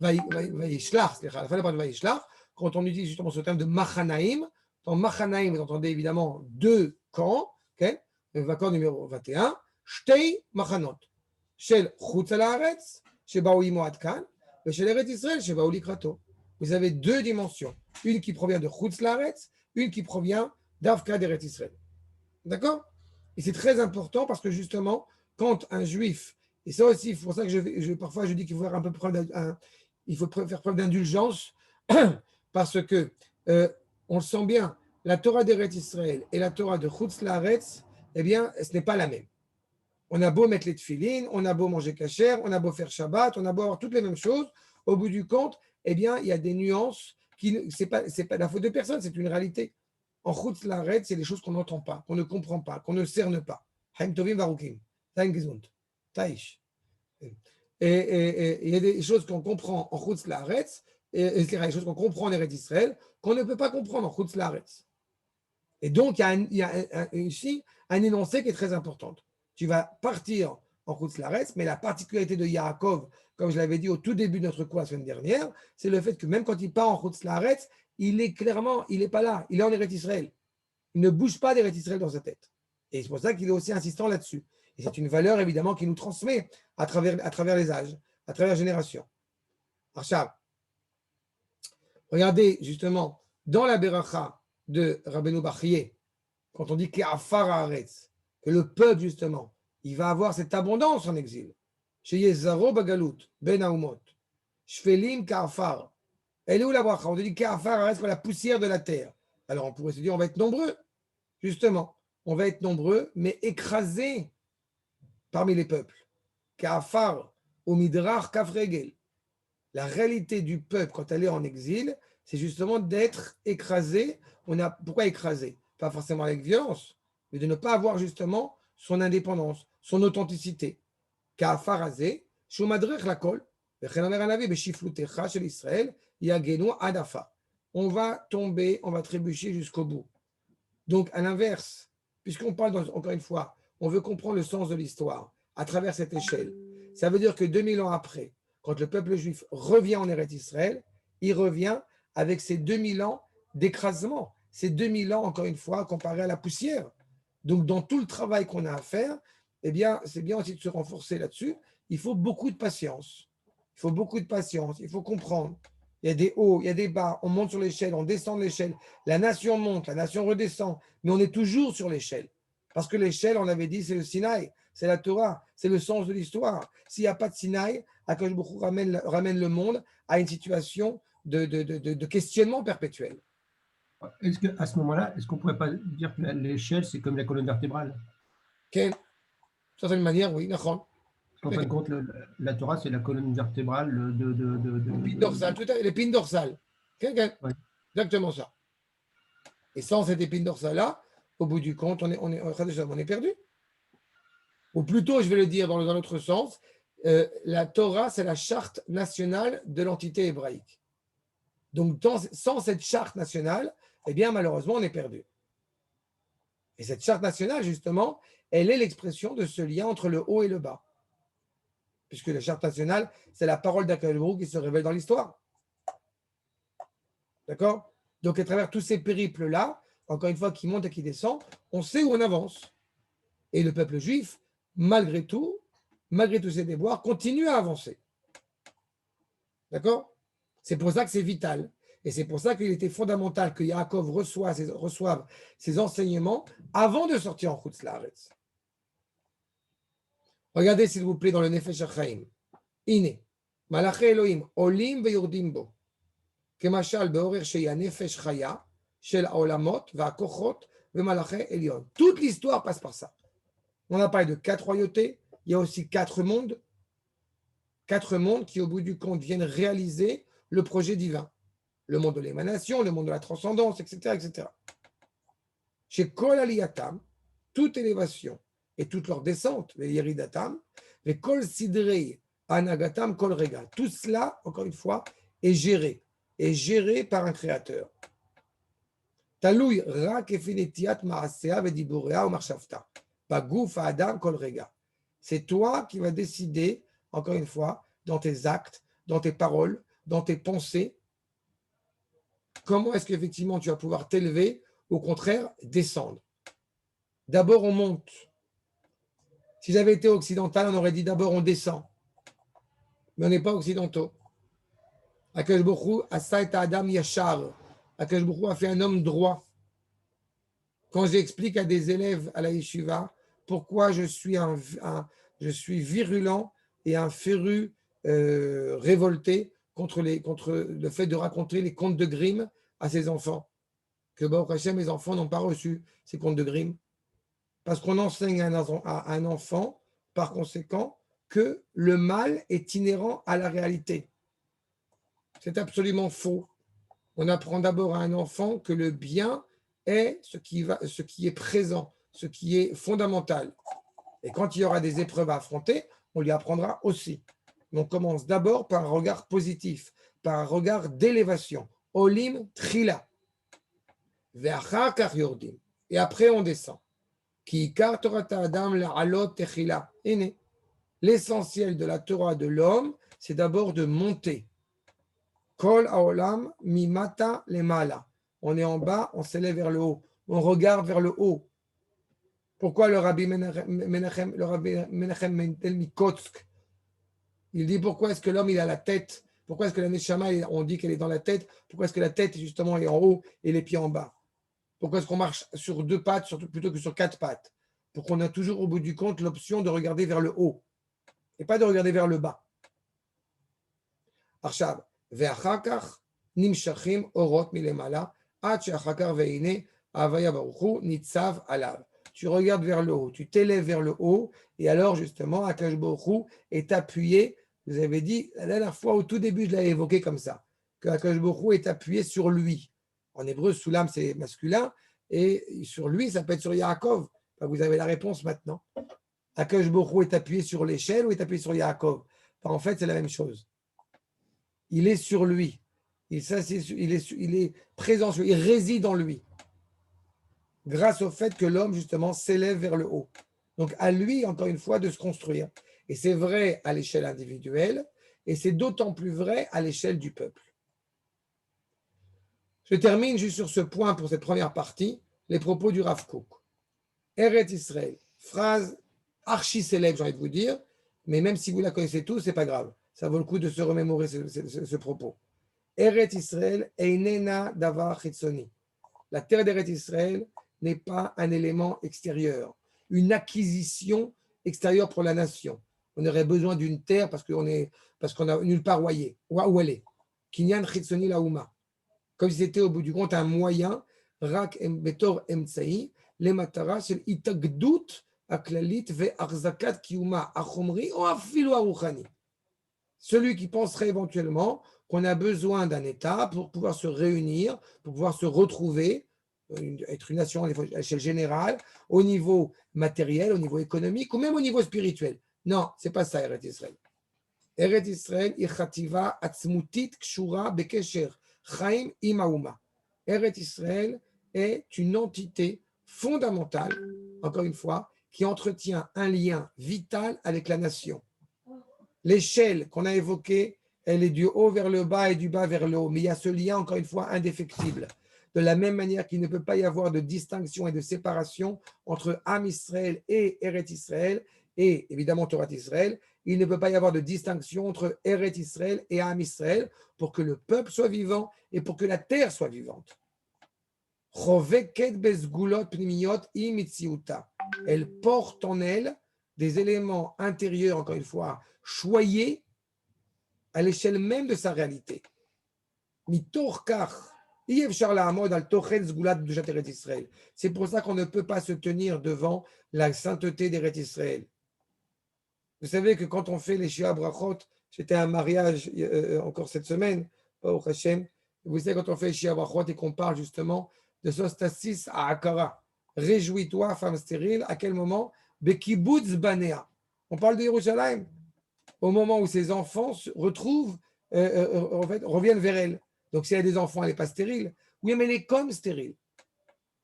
à la fin de la paracha de Vaïshlach, quand on utilise justement ce terme de Machanaïm, dans Machanaïm, vous entendez évidemment deux camps, okay? L'accord numéro 21, Shtei Machanot, Shel Chutz Haaretz, Shebaou Imo Ad Kan, et Shel Eretz Israël, Shebaou Likrato. Vous avez deux dimensions, une qui provient de Chutz Haaretz, une qui provient d'Avka d'Eretz Israël. D'accord? Et c'est très important parce que justement, quand un juif, et ça aussi, c'est pour ça que parfois je dis qu'il faut faire faire preuve d'indulgence, parce que on le sent bien, la Torah d'Eretz Israël et la Torah de Chutz Laaretz, eh bien, ce n'est pas la même. On a beau mettre les tefilines, on a beau manger kasher, on a beau faire Shabbat, on a beau avoir toutes les mêmes choses, au bout du compte, eh bien, il y a des nuances c'est pas la faute de personne, c'est une réalité. En Chutz Laaretz, c'est des choses qu'on n'entend pas, qu'on ne comprend pas, qu'on ne cerne pas. Haim Tovim Varukim, Taim Gesund, Taïch. Et il y a des choses qu'on comprend en Chutz Laaretz, et des choses qu'on comprend en Eretz Israël, qu'on ne peut pas comprendre en Chutz Laaretz. Et donc, il y a ici un énoncé qui est très important. Tu vas partir en Chutz Laaretz, mais la particularité de Yaakov, comme je l'avais dit au tout début de notre cours la semaine dernière, c'est le fait que même quand il part en Chutz Laaretz, il n'est pas là, il est en Eretz Israël. Il ne bouge pas d'Eretz Israël dans sa tête. Et c'est pour ça qu'il est aussi insistant là-dessus. Et c'est une valeur, évidemment, qui nous transmet à travers les âges, à travers les générations. Arshab. Regardez, justement, dans la Beracha de Rabbeinu Bachye, quand on dit Ke'afar haaretz, que le peuple, justement, il va avoir cette abondance en exil. Sheyezaro bagalut, ben haumot, shfelim Ke'afar. Elle est où la bracha? On dit Ke'afar haaretz, la poussière de la terre. Alors on pourrait se dire, on va être nombreux. Justement, on va être nombreux, mais écrasés parmi les peuples. Ke'afar au midrach kafregel. La réalité du peuple, quand elle est en exil, c'est justement d'être écrasé. Pourquoi écrasé? Pas forcément avec violence, mais de ne pas avoir justement son indépendance, son authenticité. Ka'afarazé, shumadrech lakol, v'chen omer hanavi b'shiflutecha shel Israël, yagenu adafa. On va tomber, on va trébucher jusqu'au bout. Donc, à l'inverse, puisqu'on parle, encore une fois, on veut comprendre le sens de l'histoire à travers cette échelle. Ça veut dire que 2000 ans après, quand le peuple juif revient en Eretz Israël, il revient avec ces 2000 ans d'écrasement, ces 2000 ans, encore une fois, comparé à la poussière. Donc, dans tout le travail qu'on a à faire, eh bien, c'est bien aussi de se renforcer là-dessus. Il faut beaucoup de patience. Il faut beaucoup de patience. Il faut comprendre. Il y a des hauts, il y a des bas. On monte sur l'échelle, on descend de l'échelle. La nation monte, la nation redescend. Mais on est toujours sur l'échelle. Parce que l'échelle, on avait dit, c'est le Sinaï, c'est la Torah, c'est le sens de l'histoire. S'il n'y a pas de Sinaï, Akadosh Baruch Hu ramène le monde à une situation de questionnement perpétuel. Est-ce qu'à ce moment-là, est-ce qu'on ne pourrait pas dire que l'échelle, c'est comme la colonne vertébrale? D'une certaine manière, oui, d'accord. En fin de compte, la Torah, c'est la colonne vertébrale L'épine dorsale, tout à fait, l'épine dorsale. Ouais. Exactement ça. Et sans cette épine dorsale-là, au bout du compte, on est perdu. Ou plutôt, je vais le dire dans l'autre sens, la Torah, c'est la charte nationale de l'entité hébraïque. Donc, sans cette charte nationale, eh bien, malheureusement, on est perdu. Et cette charte nationale, justement, elle est l'expression de ce lien entre le haut et le bas. Puisque la charte nationale, c'est la parole d'Akadosh Baruch Hu qui se révèle dans l'histoire. D'accord? Donc, à travers tous ces périples-là, encore une fois, qui montent et qui descendent, on sait où on avance. Et le peuple juif, malgré tous ces déboires, continue à avancer. D'accord? C'est pour ça que c'est vital. Et c'est pour ça qu'il était fondamental que Yaakov reçoive ses enseignements avant de sortir en Chutz La'aretz. Regardez, s'il vous plaît, dans le Nefesh HaChaim. Ine, Malaché Elohim, Olim ve'yordim bo, kemashal be'orer sheya nefesh chaya, shel haolamot, ve'akochot, ve'malaché Elyon. Toute l'histoire passe par ça. On a parlé de 4 royautés, il y a aussi 4 mondes. 4 mondes qui, au bout du compte, viennent réaliser le projet divin. Le monde de l'émanation, le monde de la transcendance, etc. etc. Chez Kol Aliyatam, toute élévation et toute leur descente, les Yeridatam, les Kol Sidrei, Anagatam, Kol Rega. Tout cela, encore une fois, est géré par un créateur. Taloui Ra Kefinetiat Maasea Vediborea ou Marshavta. Bagouf Adam Kol Rega. C'est toi qui vas décider, encore une fois, dans tes actes, dans tes paroles, dans tes pensées, comment est-ce qu'effectivement tu vas pouvoir t'élever, au contraire, descendre. D'abord, on monte. Si j'avais été occidental, on aurait dit d'abord on descend. Mais on n'est pas occidentaux. Akadosh Baruch Hu Asa Adam Yashar. Akadosh Baruch Hu a fait un homme droit. Quand j'explique à des élèves à la yeshiva pourquoi je suis virulent et un féru révolté contre le fait de raconter les contes de Grimm à ses enfants. Que Baruch Hashem, mes enfants n'ont pas reçu ces contes de Grimm. Parce qu'on enseigne à un enfant, par conséquent, que le mal est inhérent à la réalité. C'est absolument faux. On apprend d'abord à un enfant que le bien est ce qui est présent, ce qui est fondamental. Et quand il y aura des épreuves à affronter, on lui apprendra aussi. Mais on commence d'abord par un regard positif, par un regard d'élévation. Olim trila. Ve'achar kach yordim. Et après, on descend. Ki ikar torata adam la'alot techila. L'essentiel de la Torah de l'homme, c'est d'abord de monter. Kol haolam mimata lemala. On est en bas, on s'élève vers le haut. On regarde vers le haut. Pourquoi le Rabbi Menachem Mendel Mikotsk, il dit pourquoi est-ce que l'homme il a la tête? Pourquoi est-ce que la Neshama, on dit qu'elle est dans la tête? Pourquoi est-ce que la tête justement est en haut et les pieds en bas? Pourquoi est-ce qu'on marche sur 2 pattes plutôt que sur 4 pattes? Pour qu'on a toujours au bout du compte l'option de regarder vers le haut et pas de regarder vers le bas. Arshav, ve'achar kach nimshachim orot milemala ad she'achar kach ve'ine avaya baruch hu nitzav alav. Tu regardes vers le haut, tu t'élèves vers le haut, et alors justement, Akadosh Baruch Hu est appuyé. Vous avez dit, la dernière fois, au tout début, je l'avais évoqué comme ça, que Akadosh Baruch Hu est appuyé sur lui. En hébreu, Soulam, c'est masculin, et sur lui, ça peut être sur Yaakov. Enfin, vous avez la réponse maintenant. Akadosh Baruch Hu est appuyé sur l'échelle ou est appuyé sur Yaakov? Enfin, en fait, c'est la même chose. Il est sur lui. Il est présent sur lui. Il réside en lui. Grâce au fait que l'homme, justement, s'élève vers le haut. Donc, à lui, encore une fois, de se construire. Et c'est vrai à l'échelle individuelle, et c'est d'autant plus vrai à l'échelle du peuple. Je termine juste sur ce point pour cette première partie, les propos du Rav Kook. Eret Israël, phrase archi-célèbre, j'ai envie de vous dire, mais même si vous la connaissez tous, c'est pas grave. Ça vaut le coup de se remémorer ce propos. Eret Israël einena davar chitzoni. La terre d'Eret Israël n'est pas un élément extérieur, une acquisition extérieure pour la nation. On aurait besoin d'une terre parce qu'on a nulle part où elle est. Kinyan chitzoni laouma. Comme si c'était au bout du compte un moyen, rak betor emtsai, le matara shel itagdut aklalit ve'arzakat kiyuma achomri ou afilu aruchani. Celui qui penserait éventuellement qu'on a besoin d'un État pour pouvoir se réunir, pour pouvoir se retrouver, être une nation à l'échelle générale, au niveau matériel, au niveau économique ou même au niveau spirituel. Non, ce n'est pas ça, Eret Israël. Eret Israël, ichativa atzmutit kshura bekesher chaim imauma. Eret Israël est une entité fondamentale, encore une fois, qui entretient un lien vital avec la nation. L'échelle qu'on a évoquée, elle est du haut vers le bas et du bas vers le haut. Mais il y a ce lien, encore une fois, indéfectible. De la même manière qu'il ne peut pas y avoir de distinction et de séparation entre Am Israël et Eret Israël, et évidemment Torah Israël, il ne peut pas y avoir de distinction entre Eret Israël et Am Israël pour que le peuple soit vivant et pour que la terre soit vivante. Elle porte en elle des éléments intérieurs, encore une fois, choyés à l'échelle même de sa réalité. C'est pour ça qu'on ne peut pas se tenir devant la sainteté d'Eret Israël. Vous savez que quand on fait les Shia Brachot, j'étais à un mariage encore cette semaine, au Hashem, vous savez quand on fait les Shia Brachot et qu'on parle justement de Sostasis à Akara, réjouis-toi, femme stérile, à quel moment? Bekibutz Banea. On parle de Yerushalayim, au moment où ses enfants se retrouvent, en fait, reviennent vers elle. Donc, si elle a des enfants, elle n'est pas stérile. Oui, mais elle est comme stérile.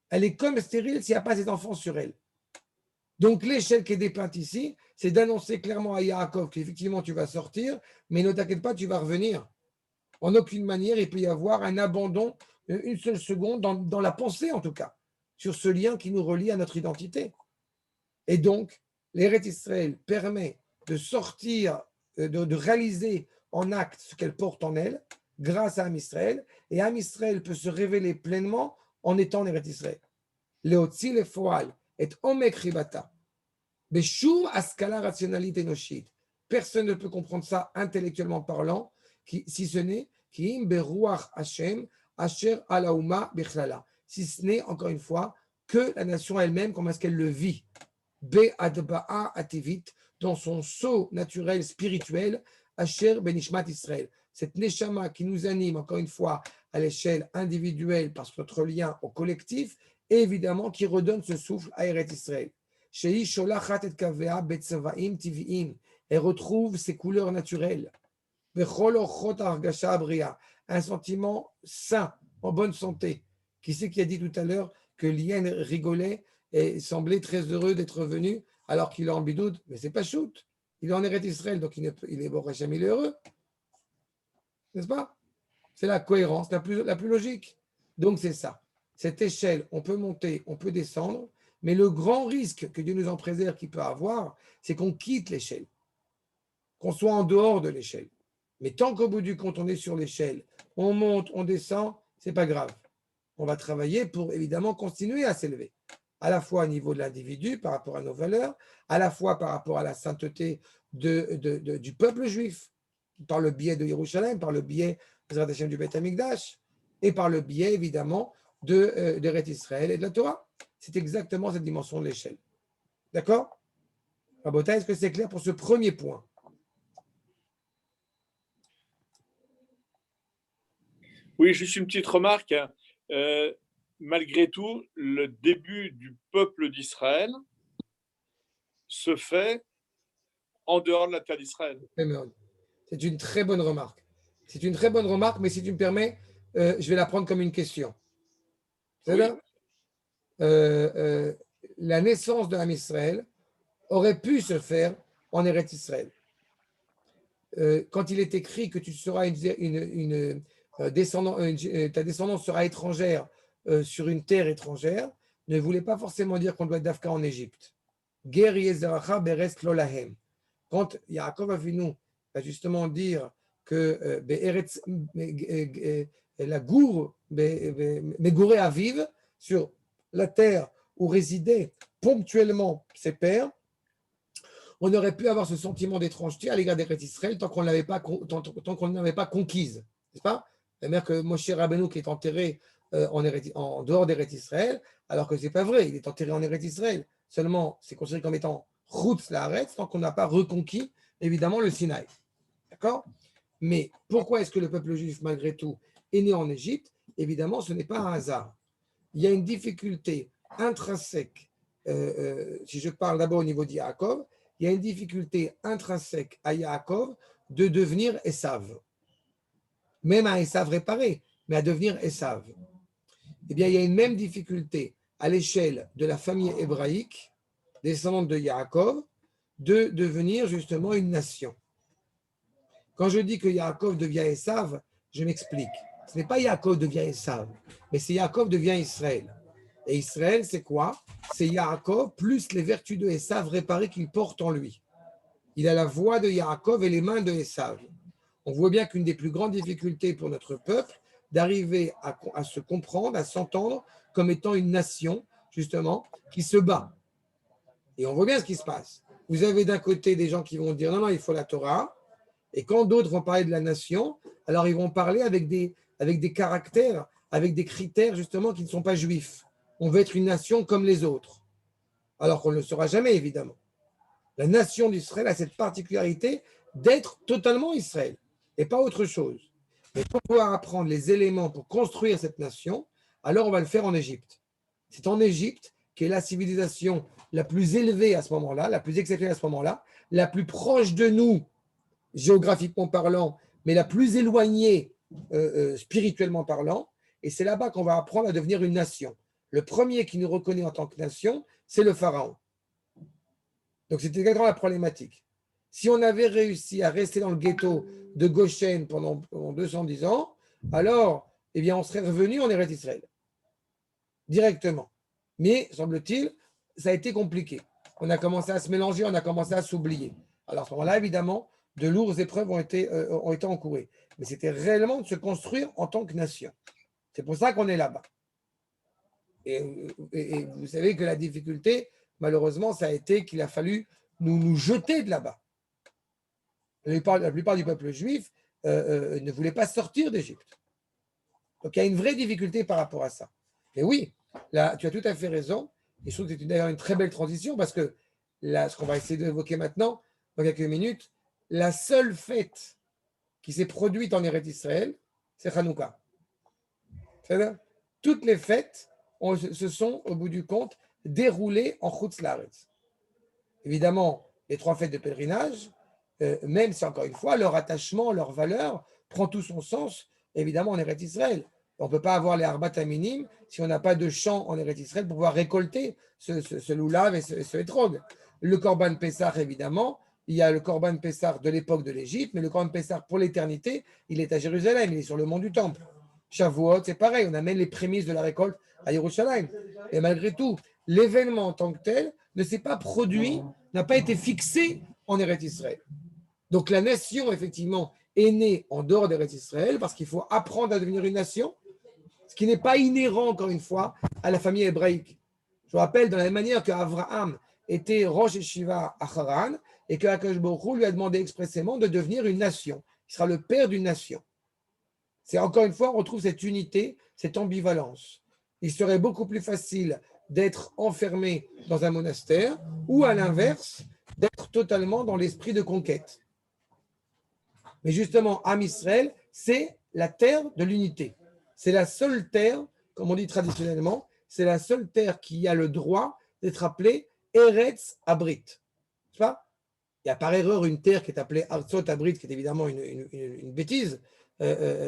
Elle est comme stérile s'il n'y a pas ses enfants sur elle. Donc, l'échelle qui est dépeinte ici, c'est d'annoncer clairement à Yaakov qu'effectivement, tu vas sortir, mais ne t'inquiète pas, tu vas revenir. En aucune manière, il peut y avoir un abandon, une seule seconde, dans la pensée en tout cas, sur ce lien qui nous relie à notre identité. Et donc, l'Eret Israël permet de sortir, de réaliser en acte ce qu'elle porte en elle, grâce à Am Israël, et Am Israël peut se révéler pleinement en étant l'Eret Israël. Leotzi lefoal et omek ribata. Beshum askala rationalité noshit. Personne ne peut comprendre ça intellectuellement parlant, si ce n'est kiim beruach Hashem asher alauma bichlala. Si ce n'est, encore une fois, que la nation elle-même, comment est-ce qu'elle le vit. Be'adba'a ativit, dans son sceau naturel spirituel, asher benishmat Israël. Cette neshama qui nous anime, encore une fois, à l'échelle individuelle, par notre lien au collectif, et évidemment qui redonne ce souffle à Eret Israël. Elle retrouve ses couleurs naturelles. Un sentiment sain, en bonne santé. Qui c'est qui a dit tout à l'heure que l'hyène rigolait et semblait très heureux d'être venu alors qu'il est en bidoud? Mais c'est pas shoot. Il est en Eret Israël, donc il est Baruch Hashem, il est heureux. N'est-ce pas? C'est la cohérence la plus logique. Donc c'est ça. Cette échelle, on peut monter, on peut descendre, mais le grand risque que Dieu nous en préserve qu'il peut avoir, c'est qu'on quitte l'échelle, qu'on soit en dehors de l'échelle. Mais tant qu'au bout du compte, on est sur l'échelle, on monte, on descend, c'est pas grave. On va travailler pour évidemment continuer à s'élever, à la fois au niveau de l'individu par rapport à nos valeurs, à la fois par rapport à la sainteté du peuple juif, par le biais de Yerushalayim, par le biais du Beth Amikdash, et par le biais évidemment d'Eret Israël et de la Torah. C'est exactement cette dimension de l'échelle. D'accord? Rabota, est-ce que c'est clair pour ce premier point? Oui, juste une petite remarque. Malgré tout, le début du peuple d'Israël se fait en dehors de la terre d'Israël. C'est une très bonne remarque. C'est une très bonne remarque, mais si tu me permets, je vais la prendre comme une question. Oui. La naissance de l'âme Israël aurait pu se faire en Eretz Israël. Quand il est écrit que tu seras ta descendance sera étrangère sur une terre étrangère, ne voulait pas forcément dire qu'on doit être d'Afka en Égypte. Ger yezeracha beres lo lahem. Quand Yaakov Avinu va justement dire que la gour Megoré Aviv, sur la terre où résidaient ponctuellement ses pères, on aurait pu avoir ce sentiment d'étrangeté à l'égard d'Eretz Israël tant qu'on ne l'avait pas conquise, n'est-ce pas? La mère que Moshe Rabbeinu qui est enterré en dehors d'Eretz Israël, alors que ce n'est pas vrai, il est enterré en Eretz Israël. Seulement, c'est considéré comme étant Chutz Laaretz tant qu'on n'a pas reconquis, évidemment, le Sinaï. D'accord? Mais pourquoi est-ce que le peuple juif, malgré tout, est né en Égypte? Évidemment, ce n'est pas un hasard. Il y a une difficulté intrinsèque, si je parle d'abord au niveau d'Yaakov, il y a une difficulté intrinsèque à Yaakov de devenir Esav. Même à Esav réparé, mais à devenir Esav. Eh bien, il y a une même difficulté à l'échelle de la famille hébraïque, descendante de Yaakov, de devenir justement une nation. Quand je dis que Yaakov devient Esav, je m'explique. Ce n'est pas Yaakov devient Esav, mais c'est Yaakov devient Israël. Et Israël, c'est quoi? C'est Yaakov plus les vertus de Esav réparées qu'il porte en lui. Il a la voix de Yaakov et les mains de Esav. On voit bien qu'une des plus grandes difficultés pour notre peuple, d'arriver à se comprendre, à s'entendre comme étant une nation, justement, qui se bat. Et on voit bien ce qui se passe. Vous avez d'un côté des gens qui vont dire non, non, il faut la Torah. Et quand d'autres vont parler de la nation, alors ils vont parler avec des caractères, avec des critères, justement, qui ne sont pas juifs. On veut être une nation comme les autres. Alors qu'on ne le sera jamais, évidemment. La nation d'Israël a cette particularité d'être totalement Israël et pas autre chose. Mais pour pouvoir apprendre les éléments pour construire cette nation, alors on va le faire en Égypte. C'est en Égypte qu'est la civilisation la plus élevée à ce moment-là, la plus exceptionnelle à ce moment-là, la plus proche de nous, géographiquement parlant, mais la plus éloignée spirituellement parlant. Et c'est là-bas qu'on va apprendre à devenir une nation. Le premier qui nous reconnaît en tant que nation, c'est le pharaon. Donc c'était exactement la problématique. Si on avait réussi à rester dans le ghetto de Goshen pendant 210 ans, alors eh bien, on serait revenu en Eretz Israël. Directement. Mais, semble-t-il, ça a été compliqué. On a commencé à se mélanger, on a commencé à s'oublier. Alors à ce moment-là, évidemment, de lourdes épreuves ont été encourées. Mais c'était réellement de se construire en tant que nation. C'est pour ça qu'on est là-bas. Et vous savez que la difficulté, malheureusement, ça a été qu'il a fallu nous jeter de là-bas. La plupart du peuple juif ne voulait pas sortir d'Égypte. Donc il y a une vraie difficulté par rapport à ça. Mais oui, là, tu as tout à fait raison. Et je trouve que c'est d'ailleurs une très belle transition parce que là, ce qu'on va essayer d'évoquer maintenant, dans quelques minutes, la seule fête qui s'est produite en Eretz Israël, c'est Hanouka. C'est-à-dire, toutes les fêtes se sont, au bout du compte, déroulées en Chutz Laaretz. Évidemment, les 3 fêtes de pèlerinage, même si, encore une fois, leur attachement, leur valeur prend tout son sens, évidemment, en Eretz Israël. On ne peut pas avoir les Arbat Aminim si on n'a pas de champ en Eretz Israël pour pouvoir récolter ce loulav et ce hétrog. Le Korban Pessah, évidemment, il y a le Korban Pessah de l'époque de l'Égypte, mais le Korban Pessah pour l'éternité, il est à Jérusalem, il est sur le mont du Temple. Shavuot, c'est pareil, on amène les prémices de la récolte à Yerushalayim. Et malgré tout, l'événement en tant que tel ne s'est pas produit, n'a pas été fixé en Eretz Israël. Donc la nation, effectivement, est née en dehors d'Eretz Israël parce qu'il faut apprendre à devenir une nation, ce qui n'est pas inhérent, encore une fois, à la famille hébraïque. Je vous rappelle, de la même manière qu'Abraham était Rosh Yeshiva à Haran et que Akadosh Baruch Hu lui a demandé expressément de devenir une nation. Il sera le père d'une nation. C'est encore une fois, on retrouve cette unité, cette ambivalence. Il serait beaucoup plus facile d'être enfermé dans un monastère ou, à l'inverse, d'être totalement dans l'esprit de conquête. Mais justement, Am Israël, c'est la terre de l'unité. c'est la seule terre, comme on dit traditionnellement, c'est la seule terre qui a le droit d'être appelée Eretz Abrit. Tu vois? Il y a par erreur une terre qui est appelée Arzot Abrit, qui est évidemment une bêtise,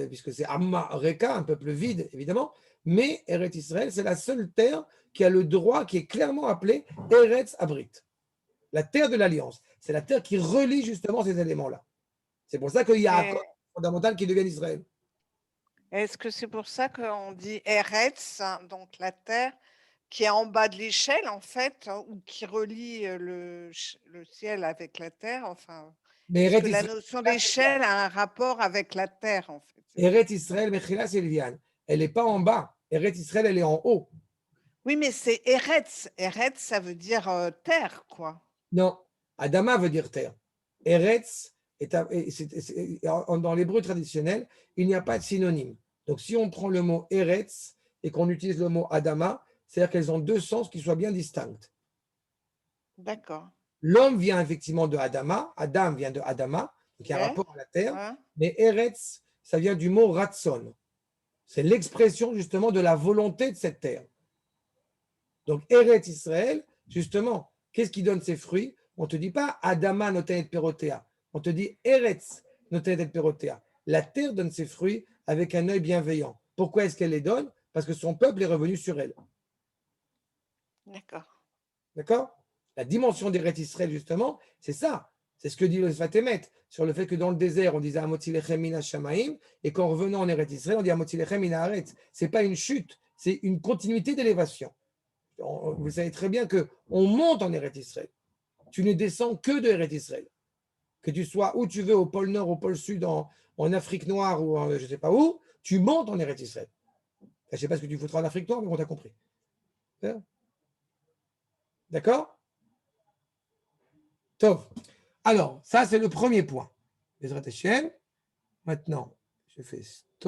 puisque c'est Amma Reka, un peuple vide, évidemment. Mais Eretz Israël, c'est la seule terre qui a le droit, qui est clairement appelée Eretz Abrit. La terre de l'alliance. C'est la terre qui relie justement ces éléments-là. C'est pour ça qu'il y a un accord fondamental qui devient Israël. Est-ce que c'est pour ça qu'on dit Eretz, donc la terre qui est en bas de l'échelle, en fait, ou qui relie le ciel avec la terre, enfin, Mais est-ce Eretz que la Israël, notion d'échelle a un rapport avec la terre, en fait? Eretz Israël, Mechila Silviane, elle n'est pas en bas. Eretz Israël, elle est en haut. Oui, mais c'est Eretz. Eretz, ça veut dire terre, quoi. Non, Adama veut dire terre. Eretz, dans l'hébreu traditionnel, il n'y a pas de synonyme. Donc, si on prend le mot Eretz et qu'on utilise le mot Adama, c'est-à-dire qu'elles ont deux sens qui soient bien distincts. D'accord. L'homme vient effectivement de Adama, Adam vient de Adama, donc il y a un rapport à la terre, Ouais. mais Eretz, ça vient du mot Ratson. C'est l'expression justement de la volonté de cette terre. Donc, Eretz Israël, justement, qu'est-ce qui donne ses fruits? On ne te dit pas Adama notenet perotea. On te dit Eretz notenet perotea. La terre donne ses fruits avec un œil bienveillant. Pourquoi est-ce qu'elle les donne? Parce que son peuple est revenu sur elle. D'accord. D'accord? La dimension d'Eretz Israël, justement, c'est ça. C'est ce que dit le Sfatemet sur le fait que dans le désert, on disait Amotilechem mina shamaim, et qu'en revenant en Eretz Israël, on dit Amotilechem mina haaretz. Ce n'est pas une chute, c'est une continuité d'élévation. Vous savez très bien qu'on monte en Eretz Israël. Tu ne descends que de Eretz Israël. Que tu sois où tu veux, au pôle Nord, au pôle Sud, en Afrique noire ou je ne sais pas où, tu montes en Eretz Israël. Je ne sais pas ce que tu foutras en Afrique noire, mais on t'a compris. D'accord? Top. Alors, ça, c'est le premier point. Bezrat Hashem. Maintenant, je fais